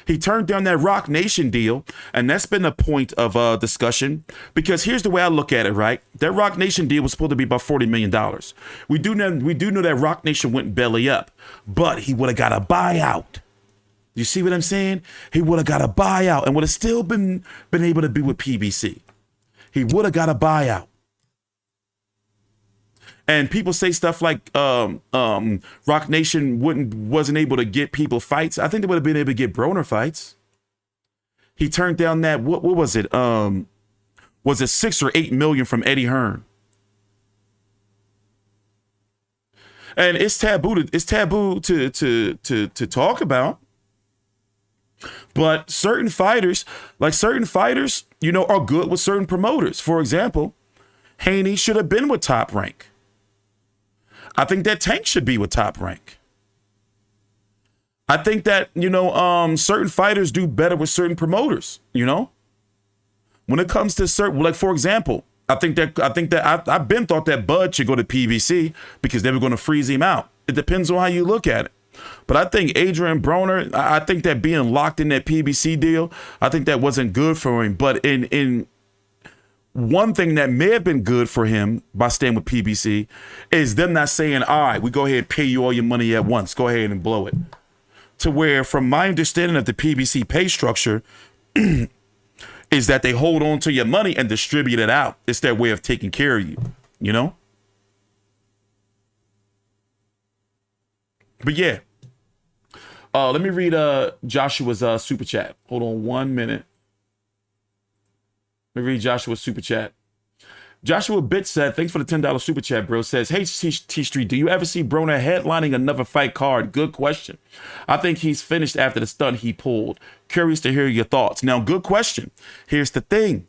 He turned down that Rock Nation deal, and that's been a point of discussion because here's the way I look at it, right? That Rock Nation deal was supposed to be about $40 million. We do know that Rock Nation went belly up, but he would have got a buyout. You see what I'm saying? He would have got a buyout and would have still been able to be with PBC. He would have got a buyout. And people say stuff like Rock Nation wasn't able to get people fights. I think they would have been able to get Broner fights. He turned down that, what was it? Was it 6 or 8 million from Eddie Hearn? And it's taboo to talk about. But certain fighters, are good with certain promoters. For example, Haney should have been with Top Rank. I think that Tank should be with Top Rank. I think that, certain fighters do better with certain promoters, When it comes to certain, like, for example, I've been thought that Bud should go to PBC because they were going to freeze him out. It depends on how you look at it. But I think Adrien Broner, I think that being locked in that PBC deal, I think that wasn't good for him. But in one thing that may have been good for him by staying with PBC is them not saying, all right, we go ahead and pay you all your money at once. Go ahead and blow it. To where, from my understanding of the PBC pay structure, is that they hold on to your money and distribute it out. It's their way of taking care of you, But yeah. Let me read Joshua's super chat. Hold on 1 minute. Let me read Joshua's super chat. Joshua Bit said, thanks for the $10 super chat, bro. Says, hey, T-Street, do you ever see Broner headlining another fight card? Good question. I think he's finished after the stunt he pulled. Curious to hear your thoughts. Now, good question. Here's the thing.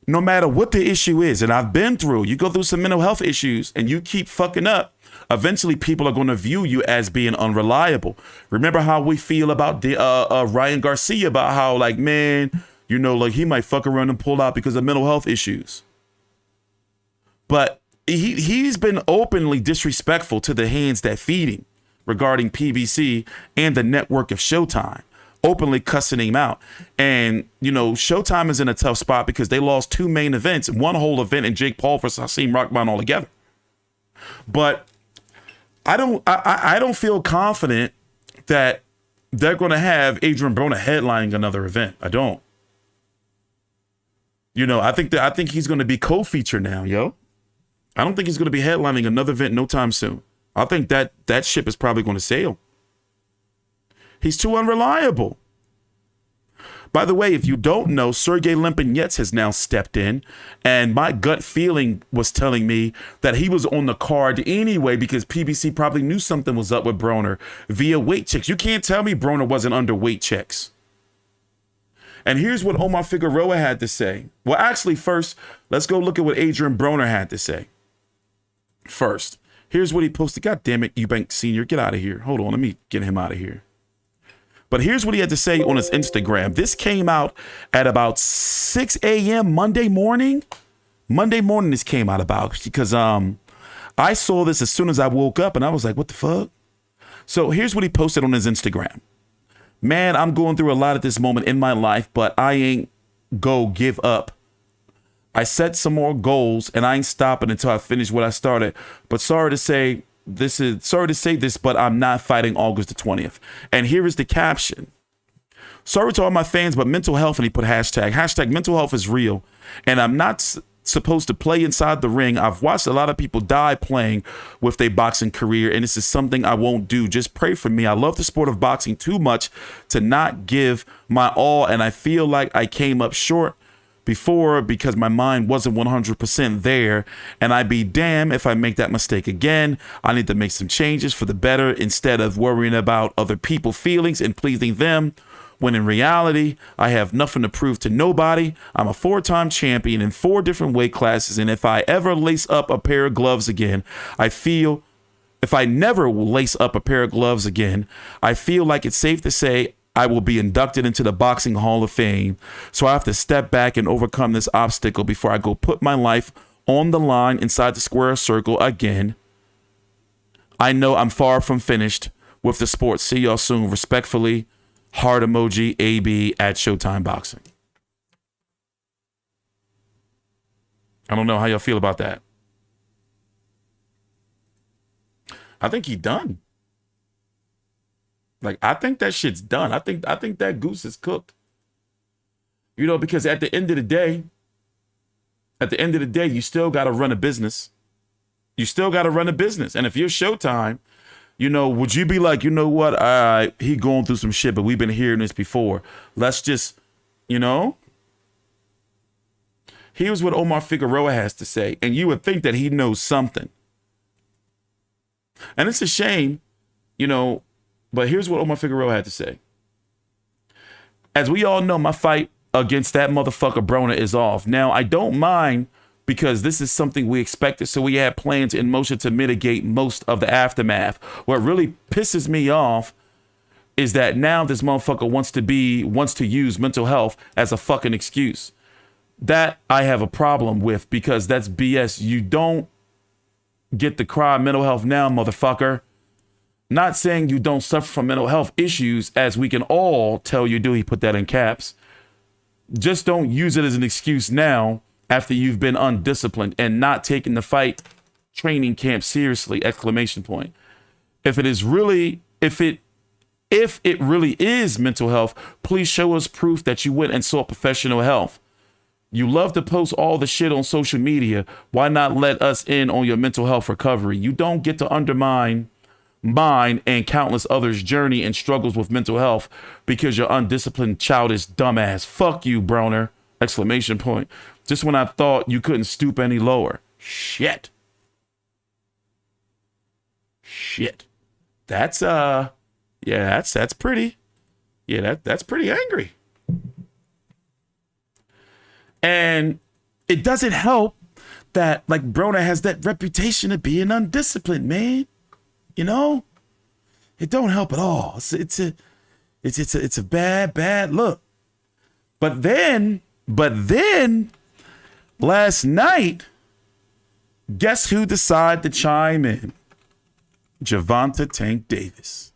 No matter what the issue is, and I've been through, you go through some mental health issues and you keep fucking up, eventually people are going to view you as being unreliable. Remember how we feel about Ryan Garcia, about how, like, man, he might fuck around and pull out because of mental health issues. But he's been openly disrespectful to the hands that feed him, regarding PBC and the network of Showtime, openly cussing him out. And, you know, Showtime is in a tough spot because they lost 2 main events, one whole event in Jake Paul versus Hasim Rahman altogether. But I don't feel confident that they're going to have Adrien Broner headlining another event. I don't. You know, I think he's going to be co-feature now, yo. I don't think he's going to be headlining another event no time soon. I think that ship is probably going to sail. He's too unreliable. By the way, if you don't know, Sergey Lipinets has now stepped in, and my gut feeling was telling me that he was on the card anyway because PBC probably knew something was up with Broner via weight checks. You can't tell me Broner wasn't under weight checks. And here's what Omar Figueroa had to say. Well, actually, first, let's go look at what Adrien Broner had to say. First, here's what he posted. God damn it, Eubank Sr., get out of here. Hold on, let me get him out of here. But here's what he had to say on his Instagram. This came out at about 6 a.m. Monday morning. Monday morning this came out about because I saw this as soon as I woke up and I was like, what the fuck? So here's what he posted on his Instagram. Man, I'm going through a lot at this moment in my life, but I ain't go give up. I set some more goals and I ain't stopping until I finish what I started. But sorry to say this, but I'm not fighting August the 20th. And here is the caption. Sorry to all my fans, but mental health, and he put hashtag mental health is real. And I'm not supposed to play inside the ring. I've watched a lot of people die playing with their boxing career, and this is something I won't do. Just pray for me. I love the sport of boxing too much to not give my all, and I feel like I came up short before because my mind wasn't 100% there, and I'd be damned if I make that mistake again. I need to make some changes for the better instead of worrying about other people's feelings and pleasing them, when in reality, I have nothing to prove to nobody. I'm a 4-time champion in 4 different weight classes, and if I ever lace up a pair of gloves again, I feel like it's safe to say I will be inducted into the Boxing Hall of Fame. So I have to step back and overcome this obstacle before I go put my life on the line inside the square circle again. I know I'm far from finished with the sport. See y'all soon. Respectfully, heart emoji, AB at Showtime Boxing. I don't know how y'all feel about that. I think he done. Like, I think that shit's done. I think that goose is cooked. You know, because at the end of the day, you still got to run a business. You still got to run a business. And if you're Showtime, you know, would you be like, you know what? He going through some shit, but we've been hearing this before. Let's just, you know. Here's what Omar Figueroa has to say. And you would think that he knows something. And it's a shame, you know, but here's what Omar Figueroa had to say. As we all know, my fight against that motherfucker Broner is off. Now, I don't mind because this is something we expected, so we had plans in motion to mitigate most of the aftermath. What really pisses me off is that now this motherfucker wants to use mental health as a fucking excuse. That I have a problem with because that's BS. You don't get to cry mental health now, motherfucker. Not saying you don't suffer from mental health issues, as we can all tell you do. He put that in caps. Just don't use it as an excuse now after you've been undisciplined and not taking the fight training camp seriously, exclamation point. If it really is mental health, please show us proof that you went and sought professional help. You love to post all the shit on social media. Why not let us in on your mental health recovery? You don't get to undermine mine and countless others' journey and struggles with mental health because you're undisciplined, childish, dumbass. Fuck you, Broner! Exclamation point. Just when I thought you couldn't stoop any lower. Shit. That's that's pretty. Yeah, that's pretty angry. And it doesn't help that like Broner has that reputation of being undisciplined, man. You know, it don't help at all. It's a bad look. But then last night, guess who decided to chime in? Gervonta Tank Davis.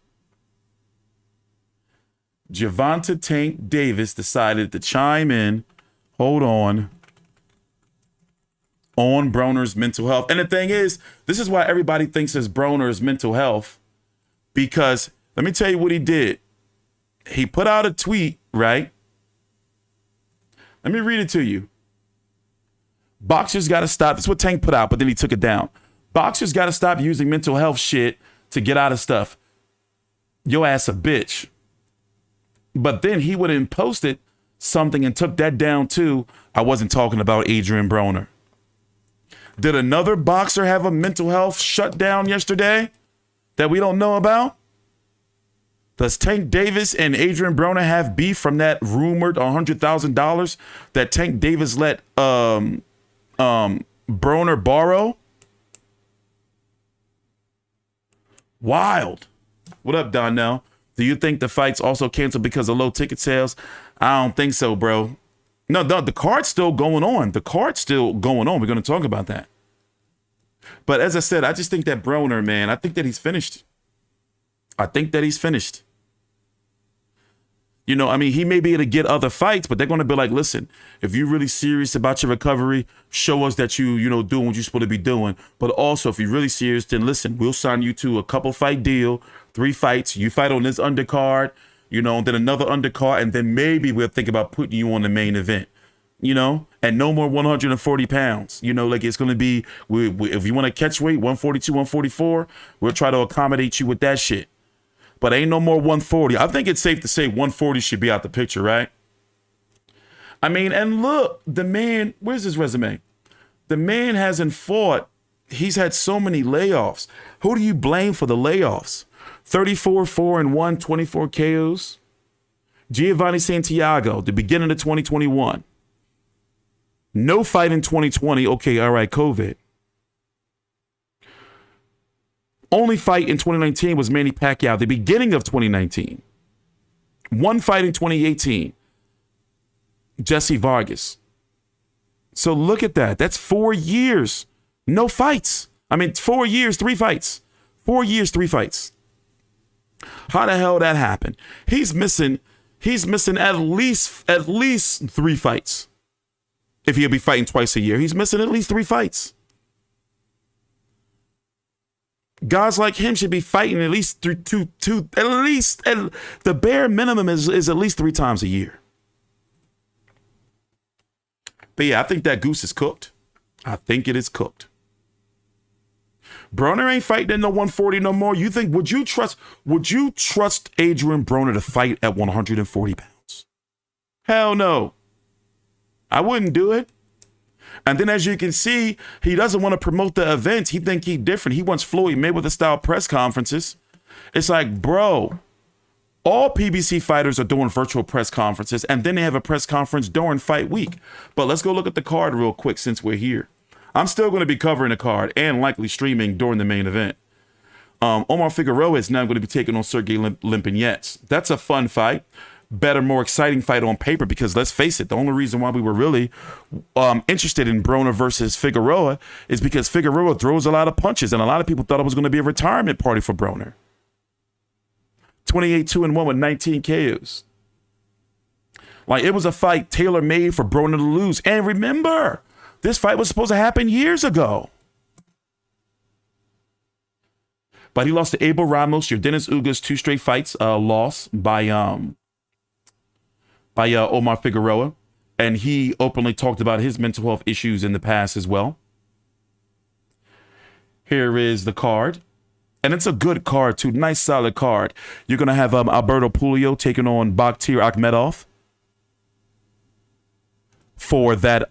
Gervonta Tank Davis decided to chime in, hold on Broner's mental health. And the thing is, this is why everybody thinks it's Broner's mental health, because let me tell you what he did. He put out a tweet, right? Let me read it to you. Boxers got to stop. That's what Tank put out, but then he took it down. Boxers got to stop using mental health shit to get out of stuff. Your ass a bitch. But then he would have posted something and took that down too. I wasn't talking about Adrien Broner. Did another boxer have a mental health shutdown yesterday that we don't know about? Does Tank Davis and Adrien Broner have beef from that rumored $100,000 that Tank Davis let Broner borrow? Wild. What up, Donnell? Do you think the fight's also canceled because of low ticket sales? I don't think so, bro. No, the card's still going on. The card's still going on. We're going to talk about that. But as I said, I just think that Broner, man, I think that he's finished. I think that he's finished. You know, I mean, he may be able to get other fights, but they're going to be like, listen, if you're really serious about your recovery, show us that you know, doing what you're supposed to be doing. But also, if you're really serious, then listen, we'll sign you to a couple fight deal, 3 fights. You fight on this undercard, you know, then another undercard, and then maybe we'll think about putting you on the main event, you know, and no more 140 pounds. You know, like it's going to be, if you want to catch weight, 142, 144, we'll try to accommodate you with that shit. But ain't no more 140. I think it's safe to say 140 should be out the picture, right? I mean, and look, the man, where's his resume? The man hasn't fought. He's had so many layoffs. Who do you blame for the layoffs? 34, 4-1, 24 KOs. Giovanni Santiago, the beginning of 2021. No fight in 2020. Okay, all right, COVID. Only fight in 2019 was Manny Pacquiao, the beginning of 2019. One fight in 2018, Jesse Vargas. So look at that. That's 4 years. No fights. I mean, 4 years, 3 fights. 4 years, 3 fights. How the hell that happened? He's missing at least 3 fights. If he'll be fighting twice a year, he's missing at least 3 fights. Guys like him should be fighting at least the bare minimum is at least 3 times a year. But yeah, I think that goose is cooked. I think it is cooked. Broner ain't fighting at no 140 no more. You think, would you trust Adrien Broner to fight at 140 pounds? Hell no. I wouldn't do it. And then, as you can see, he doesn't want to promote the events. He think he's different. He wants Floyd Mayweather-style press conferences. It's like, bro, all PBC fighters are doing virtual press conferences, and then they have a press conference during fight week. But let's go look at the card real quick since we're here. I'm still going to be covering the card and likely streaming during the main event. Omar Figueroa is now going to be taking on Sergey Lipinets. That's a fun fight. Better, more exciting fight on paper, because let's face it, the only reason why we were really interested in Broner versus Figueroa is because Figueroa throws a lot of punches, and a lot of people thought it was going to be a retirement party for Broner. 28-2-1 with 19 KOs. Like, it was a fight tailor-made for Broner to lose. And remember, this fight was supposed to happen years ago. But he lost to Abel Ramos, your Dennis Ugas, 2 straight fights, loss by Omar Figueroa, and he openly talked about his mental health issues in the past as well. Here is the card, and it's a good card too, nice solid card. You're gonna have Alberto Puello taking on Bakhtir Akhmedov for that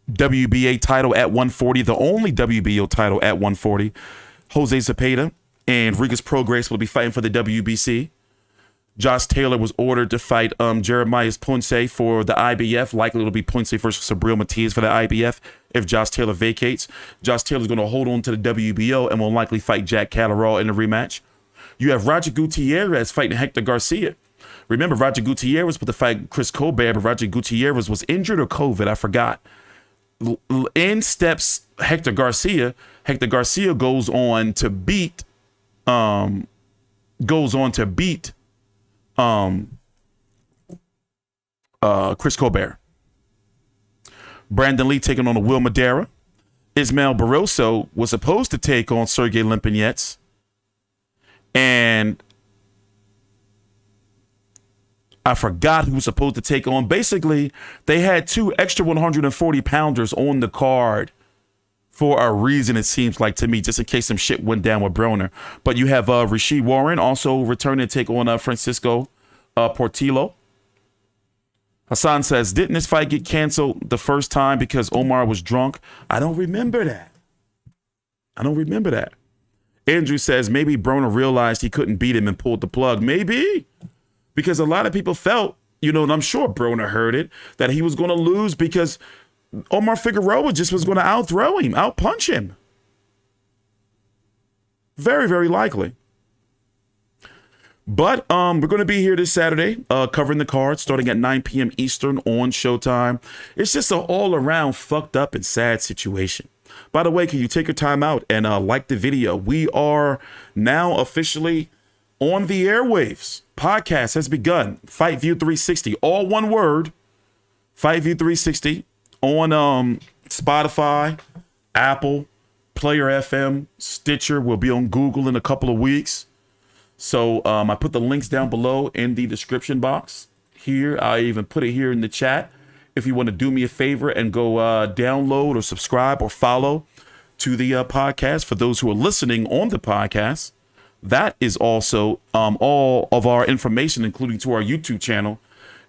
WBA title at 140, the only WBO title at 140. Jose Zepeda and Rigas Prograis will be fighting for the WBC. Josh Taylor was ordered to fight Jeremias Ponce for the IBF. Likely it'll be Ponce versus Sabril Matias for the IBF if Josh Taylor vacates. Josh Taylor's going to hold on to the WBO and will likely fight Jack Catterall in the rematch. You have Roger Gutierrez fighting Hector Garcia. Remember, Roger Gutierrez was supposed to fight Chris Colbert, but Roger Gutierrez was injured or COVID, I forgot. in steps Hector Garcia. Hector Garcia goes on to beat Chris Colbert. Brandon Lee taking on Will Madera. Ismael Barroso was supposed to take on Sergey Lipinets. And I forgot who was supposed to take on. Basically, they had 2 extra 140 pounders on the card for a reason, it seems like to me, just in case some shit went down with Broner. But you have Rasheed Warren also returning to take on Francisco Portillo. Hassan says, didn't this fight get canceled the first time because Omar was drunk? I don't remember that. Andrew says, maybe Broner realized he couldn't beat him and pulled the plug. Maybe. Because a lot of people felt, and I'm sure Broner heard it, that he was going to lose because Omar Figueroa just was going to outthrow him, outpunch him. Very, very likely. But we're going to be here this Saturday covering the card starting at 9 p.m. Eastern on Showtime. It's just an all-around fucked up and sad situation. By the way, can you take your time out and like the video? We are now officially on the airwaves. Podcast has begun. FightView360, all one word. FightView360 on Spotify, Apple, Player FM, Stitcher. We'll be on Google in a couple of weeks. So I put the links down below in the description box here. I even put it here in the chat. If you want to do me a favor and go download or subscribe or follow to the podcast for those who are listening on the podcast. That is also all of our information, including to our YouTube channel,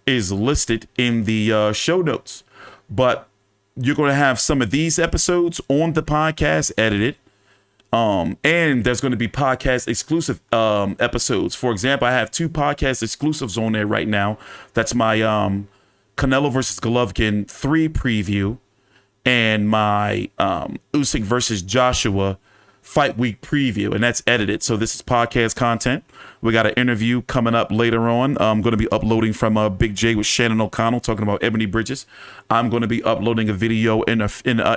is listed in the show notes. But you're going to have some of these episodes on the podcast edited. And there's going to be podcast exclusive episodes. For example, I have 2 podcast exclusives on there right now. That's my Canelo versus Golovkin 3 preview and my Usyk versus Joshua Fight Week preview, and that's edited. So this is podcast content. We got an interview coming up later on. I'm going to be uploading from Big J with Shannon O'Connell talking about Ebony Bridges. I'm going to be uploading a video in an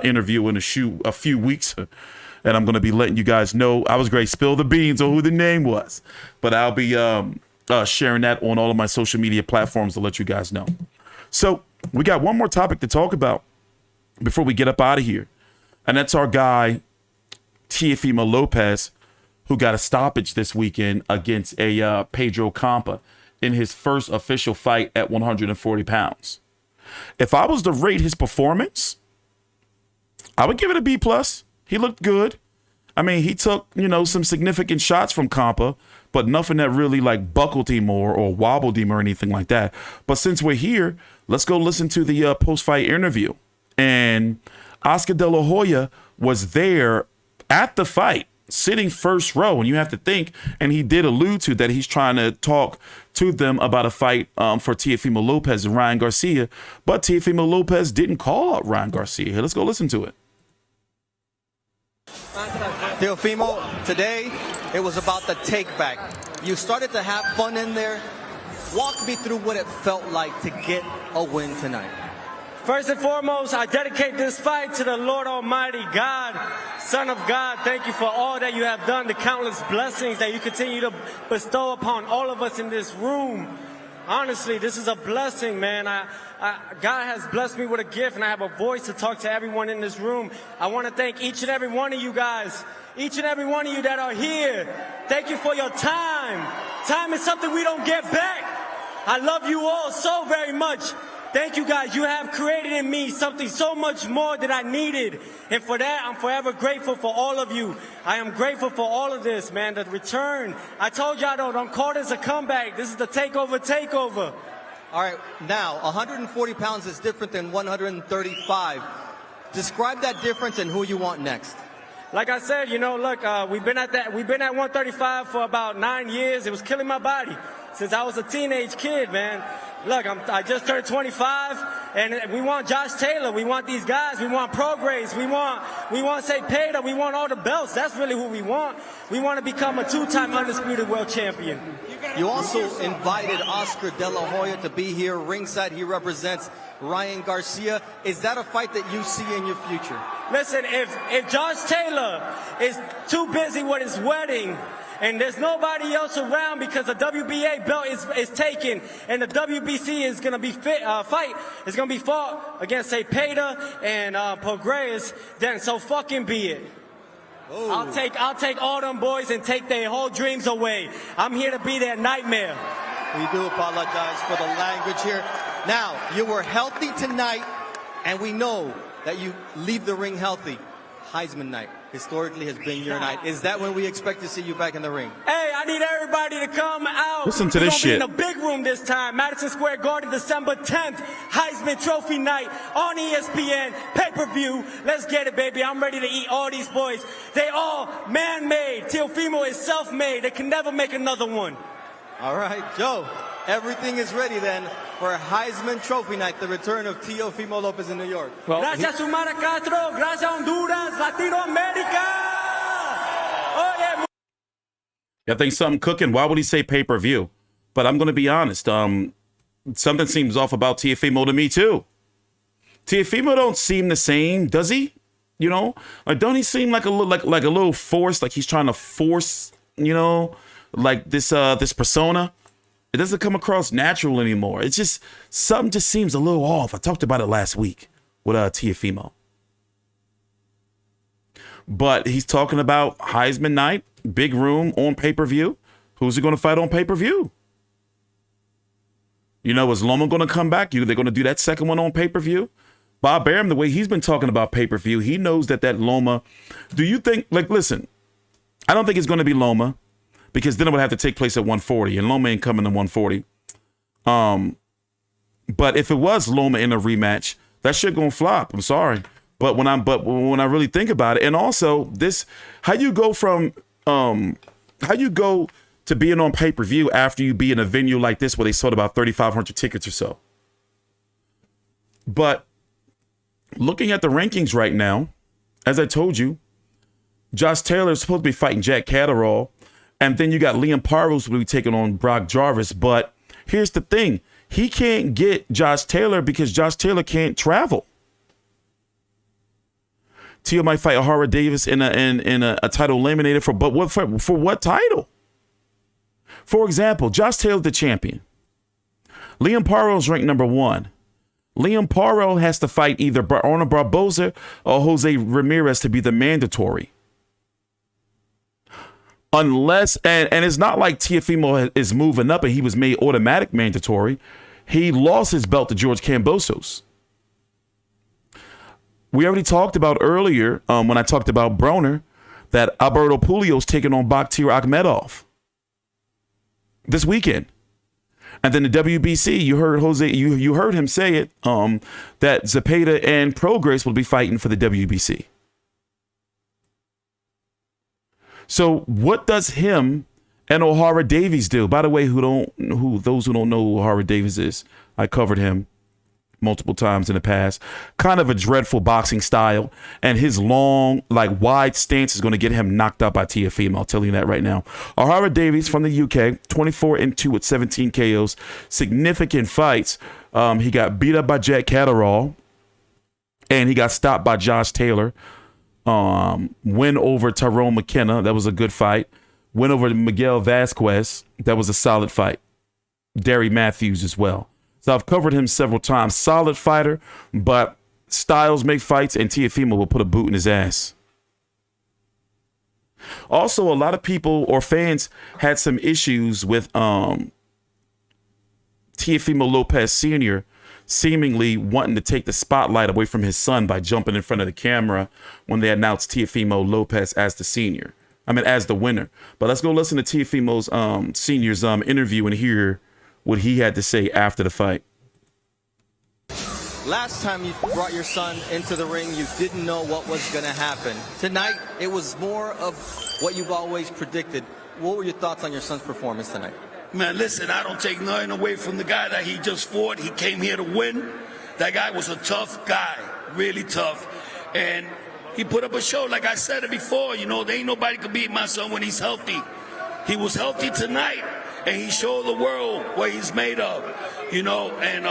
interview in a few weeks. And I'm going to be letting you guys know. I was great. Spill the beans on who the name was. But I'll be sharing that on all of my social media platforms to let you guys know. So we got one more topic to talk about before we get up out of here. And that's our guy, Teofimo Lopez, who got a stoppage this weekend against a Pedro Campa in his first official fight at 140 pounds. If I was to rate his performance, I would give it a B+. He looked good. I mean, he took, some significant shots from Campa, but nothing that really buckled him or wobbled him or anything like that. But since we're here, let's go listen to the post-fight interview. And Oscar De La Hoya was there at the fight, sitting first row. And you have to think, and he did allude to that he's trying to talk to them about a fight for Teofimo Lopez and Ryan Garcia. But Teofimo Lopez didn't call out Ryan Garcia. Let's go listen to it. Teofimo, today it was about the take back. You started to have fun in there. Walk me through what it felt like to get a win tonight. First and foremost, I dedicate this fight to the Lord Almighty God, Son of God. Thank you for all that you have done, the countless blessings that you continue to bestow upon all of us in this room. Honestly, this is a blessing, man. God has blessed me with a gift, and I have a voice to talk to everyone in this room. I want to thank each and every one of you guys, each and every one of you that are here. Thank you for your time. Time is something we don't get back. I love you all so very much. Thank you, guys. You have created in me something so much more that I needed. And for that, I'm forever grateful for all of you. I am grateful for all of this, man. The return. I told y'all, don't call this a comeback. This is the takeover. All right, now, 140 pounds is different than 135. Describe that difference and who you want next. Like I said, look, we've been at 135 for about 9 years. It was killing my body since I was a teenage kid, man. Look, I just turned 25, And we want Josh Taylor. We want these guys. We want Prograis. We want say Pedro. We want all the belts. That's really who we want. We want to become a 2-time undisputed world champion. You also invited Oscar De La Hoya to be here ringside. He represents Ryan Garcia. Is that a fight that you see in your future? Listen, if Josh Taylor is too busy with his wedding and there's nobody else around because the WBA belt is taken and the WBC is going to be is going to be fought against, say, Pedro and Prograis, then so fucking be it. Oh. I'll take all them boys and take their whole dreams away. I'm here to be their nightmare. We do apologize for the language here. Now, you were healthy tonight, and we know that you leave the ring healthy. Heisman night historically has been your night. Is that when we expect to see you back in the ring? Hey, I need everybody to come out. Listen to this shit. We're gonna be in the big room this time. Madison Square Garden, December 10th. Heisman Trophy night on ESPN. Pay-per-view. Let's get it, baby. I'm ready to eat all these boys. They all man-made. Teofimo is self-made. They can never make another one. All right, Joe. Everything is ready then for Heisman Trophy night, the return of Teofimo Lopez in New York. Well, gracias, Sumara Castro. Gracias, Honduras. Latino America. Oh, yeah. I think something cooking. Why would he say pay-per-view? But I'm going to be honest. Something seems off about Teofimo to me, too. Teofimo don't seem the same, does he? You know? Like, don't he seem like a little forced, like he's trying to force, you know, like this persona? It doesn't come across natural anymore. It's just, something just seems a little off. I talked about it last week with Teofimo. But he's talking about Heisman night, big room on pay-per-view. Who's he going to fight on pay-per-view? You know, is Loma going to come back? They're going to do that second one on pay-per-view? Bob Arum, the way he's been talking about pay-per-view, he knows that Loma. Do you think, like, listen, I don't think it's going to be Loma, because then it would have to take place at 140, and Loma ain't coming to 140. But if it was Loma in a rematch, that shit gonna flop. I'm sorry, but when I really think about it, and also this, how you go to being on pay-per-view after you be in a venue like this where they sold about 3,500 tickets or so. But looking at the rankings right now, as I told you, Josh Taylor is supposed to be fighting Jack Catterall. And then you got Liam Parros will be taking on Brock Jarvis. But here's the thing. He can't get Josh Taylor because Josh Taylor can't travel. Teo might fight Ohara Davis in a title eliminator for what title? For example, Josh Taylor's the champion. Liam Parros ranked number 1. Liam Parros has to fight either Arnold Barboza or Jose Ramirez to be the mandatory. Unless, and it's not like Teofimo is moving up and he was made automatic mandatory. He lost his belt to George Kambosos. We already talked about earlier, when I talked about Broner, that Alberto Puello's taking on Bakhtir Akhmedov this weekend. And then the WBC, you heard you heard him say it, that Zepeda and Prograis will be fighting for the WBC. So what does him and Ohara Davies do? By the way, those who don't know who Ohara Davies is, I covered him multiple times in the past. Kind of a dreadful boxing style, and his long, like, wide stance is going to get him knocked out by Teofimo. I'll tell you that right now. Ohara Davies from the UK, 24-2 with 17 KOs, significant fights. He got beat up by Jack Catterall, and he got stopped by Josh Taylor. Win over Tyrone McKenna. That was a good fight. Win over Miguel Vasquez. That was a solid fight. Derry Matthews as well. So I've covered him several times. Solid fighter, but styles make fights, and Teofimo will put a boot in his ass. Also, a lot of people or fans had some issues with Teofimo Lopez Sr. seemingly wanting to take the spotlight away from his son by jumping in front of the camera when they announced Teofimo Lopez as the winner. But let's go listen to Teofimo's Senior's interview and hear what he had to say after the fight. Last time you brought your son into the ring, you didn't know what was going to happen. Tonight, it was more of what you've always predicted. What were your thoughts on your son's performance tonight? Man, listen, I don't take nothing away from the guy that he just fought. He came here to win. That guy was a tough guy, really tough. And he put up a show, like I said it before, you know, there ain't nobody can beat my son when he's healthy. He was healthy tonight, and he showed the world what he's made of, you know, and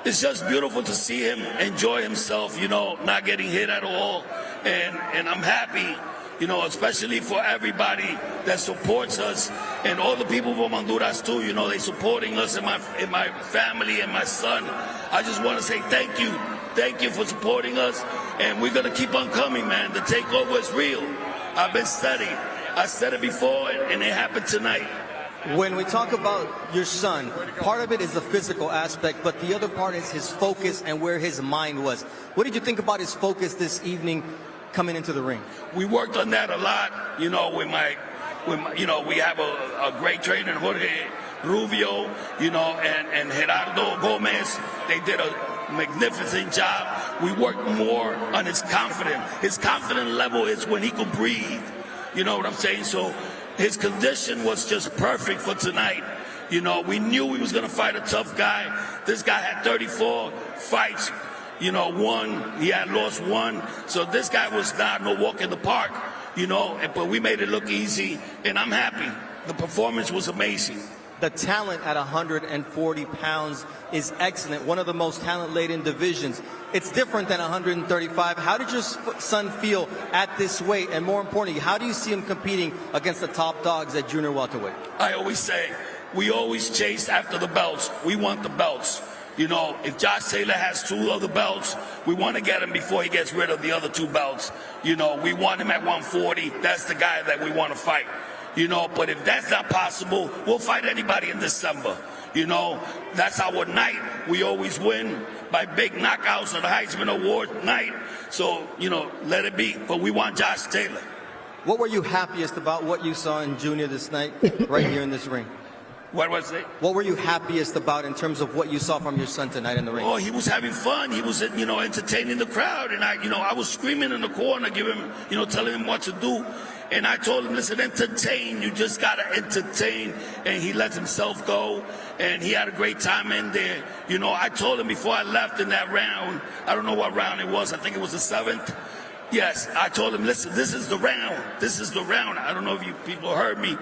it's just beautiful to see him enjoy himself, you know, not getting hit at all. And I'm happy, you know, especially for everybody that supports us and all the people from Honduras too, you know, they supporting us and my family and my son. I just want to say thank you. Thank you for supporting us, and we're going to keep on coming, man. The takeover is real. I've been studying. I said it before, and it happened tonight. When we talk about your son, part of it is the physical aspect, but the other part is his focus and where his mind was. What did you think about his focus this evening coming into the ring? We worked on that a lot, you know, with my you know, we have a great trainer, Jorge Rubio, you know, and Gerardo Gomez. They did a magnificent job. We worked more on his confidence. His confidence level is when he could breathe. You know what I'm saying? So his condition was just perfect for tonight. You know, we knew he was going to fight a tough guy. This guy had 34 fights, you know, he had lost one. So this guy was not no walk in the park, you know, but we made it look easy, and I'm happy. The performance was amazing. The talent at 140 pounds is excellent. One of the most talent-laden divisions. It's different than 135. How did your son feel at this weight? And more importantly, how do you see him competing against the top dogs at junior welterweight? I always say, we always chase after the belts. We want the belts. You know, if Josh Taylor has 2 other belts, we want to get him before he gets rid of the other 2 belts. You know, we want him at 140. That's the guy that we want to fight. You know, but if that's not possible, we'll fight anybody in December. You know, that's our night. We always win by big knockouts on the Heisman Award night. So, you know, let it be. But we want Josh Taylor. What were you happiest about what you saw in Junior this night, right here in this ring? What was it? What were you happiest about in terms of what you saw from your son tonight in the ring? Oh, he was having fun. He was, you know, entertaining the crowd. And I was screaming in the corner, telling him what to do. And I told him, listen, entertain. You just got to entertain. And he let himself go. And he had a great time in there. You know, I told him before I left in that round, I don't know what round it was. I think it was the 7th. Yes, I told him, listen, this is the round. This is the round. I don't know if you people heard me.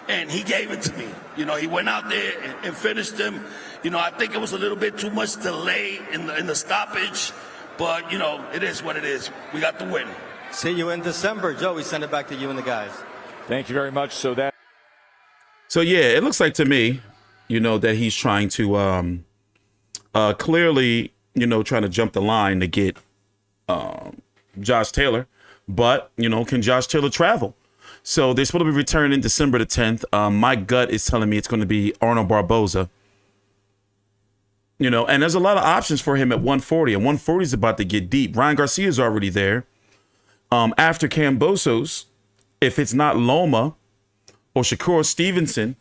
And he gave it to me. You know, he went out there and finished him. You know, I think it was a little bit too much delay in the stoppage. But, you know, it is what it is. We got the win. See you in December. Joe, we send it back to you and the guys. Thank you very much. So yeah, it looks like to me, you know, that he's trying to clearly, you know, trying to jump the line to get Josh Taylor. But, you know, can Josh Taylor travel? So they're supposed to be returning December the 10th. My gut is telling me it's going to be Arnold Barboza. You know, and there's a lot of options for him at 140. And 140 is about to get deep. Ryan Garcia is already there. After Kambosos, if it's not Loma or Shakur Stevenson,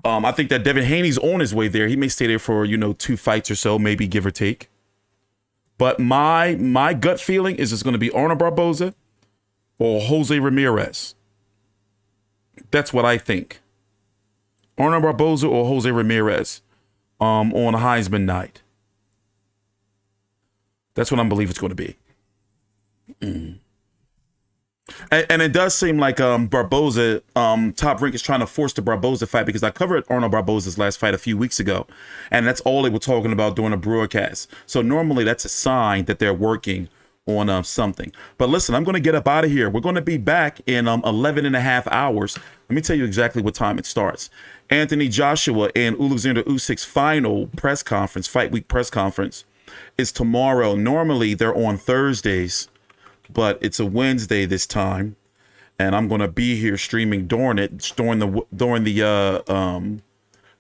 I think that Devin Haney's on his way there. He may stay there for, you know, 2 fights or so, maybe give or take. But my gut feeling is it's going to be Arnold Barboza or Jose Ramirez. That's what I think. Arnold Barboza or Jose Ramirez on a Heisman night. That's what I believe it's going to be. And it does seem like Barboza, Top Rank is trying to force the Barboza fight, because I covered Arnold Barboza's last fight a few weeks ago, and that's all they were talking about during a broadcast. So normally that's a sign that they're working on something. But listen, I'm going to get up out of here. We're going to be back in 11 and a half hours. Let me tell you exactly what time it starts. Anthony Joshua and Oleksandr Usyk's final press conference, fight week press conference, is tomorrow. Normally they're on Thursdays, but it's a Wednesday this time, and I'm going to be here streaming during the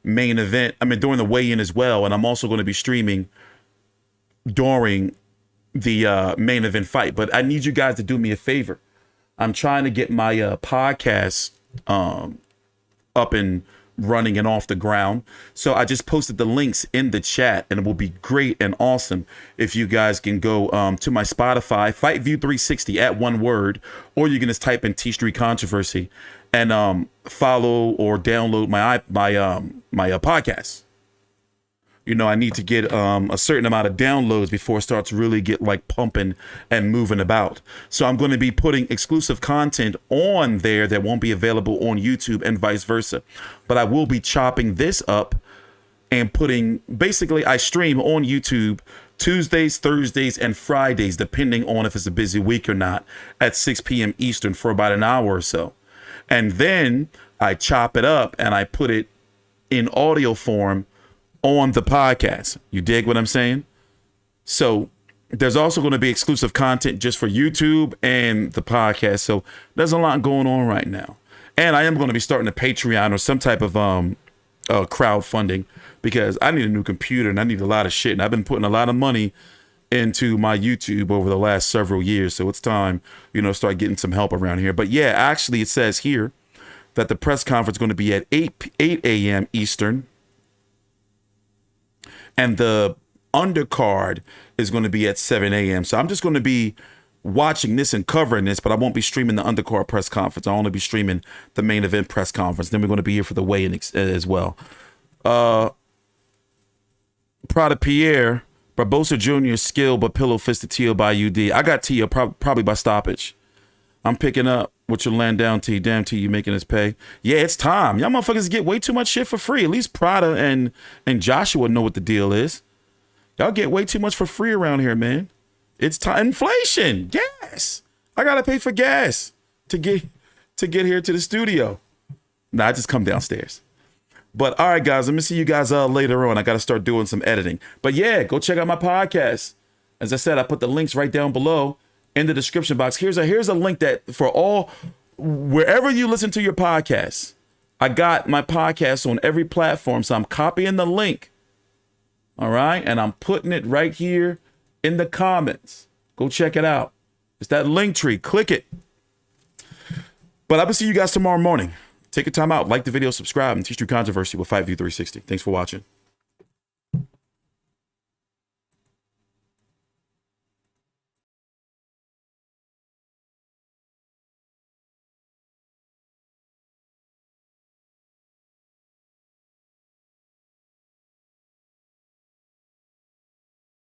main event. I mean, during the weigh-in as well, and I'm also going to be streaming during the main event fight. But I need you guys to do me a favor. I'm trying to get my podcast up and running and off the ground. So I just posted the links in the chat, and it will be great and awesome if you guys can go to my Spotify, FightView360 at one word, or you can just type in TstreeT Controversy and follow or download my podcast. You know, I need to get a certain amount of downloads before it starts really get like pumping and moving about. So I'm going to be putting exclusive content on there that won't be available on YouTube and vice versa. But I will be chopping this up and putting, basically I stream on YouTube Tuesdays, Thursdays, and Fridays, depending on if it's a busy week or not, at 6 p.m. Eastern for about an hour or so. And then I chop it up and I put it in audio form on the podcast. You dig what I'm saying? So there's also going to be exclusive content just for YouTube and the podcast. So there's a lot going on right now. And I am going to be starting a Patreon or some type of crowdfunding, because I need a new computer and I need a lot of shit. And I've been putting a lot of money into my YouTube over the last several years. So it's time, you know, start getting some help around here. But yeah, actually it says here that the press conference is going to be at 8 a.m. Eastern. And the undercard is going to be at 7 a.m. So I'm just going to be watching this and covering this, but I won't be streaming the undercard press conference. I'll only be streaming the main event press conference. Then we're going to be here for the weigh-in as well. Prada Pierre, Barbosa Jr. skill, but pillow fisted Tio by UD. I got Tio probably by stoppage. I'm picking up what you'll land down, T. Damn, T, you making us pay. Yeah, it's time. Y'all motherfuckers get way too much shit for free. At least Prada and Joshua know what the deal is. Y'all get way too much for free around here, man. It's time. Inflation. Gas. I gotta pay for gas to get here to the studio. Nah, I just come downstairs. But all right, guys, let me see you guys later on. I got to start doing some editing. But yeah, go check out my podcast. As I said, I put the links right down below in the description box. Here's a link that for all, wherever you listen to your podcast, I got my podcast on every platform. So I'm copying the link. All right. And I'm putting it right here in the comments. Go check it out. It's that link tree. Click it. But I will see you guys tomorrow morning. Take your time out, like the video, subscribe, and teach through controversy with FightView360. Thanks for watching.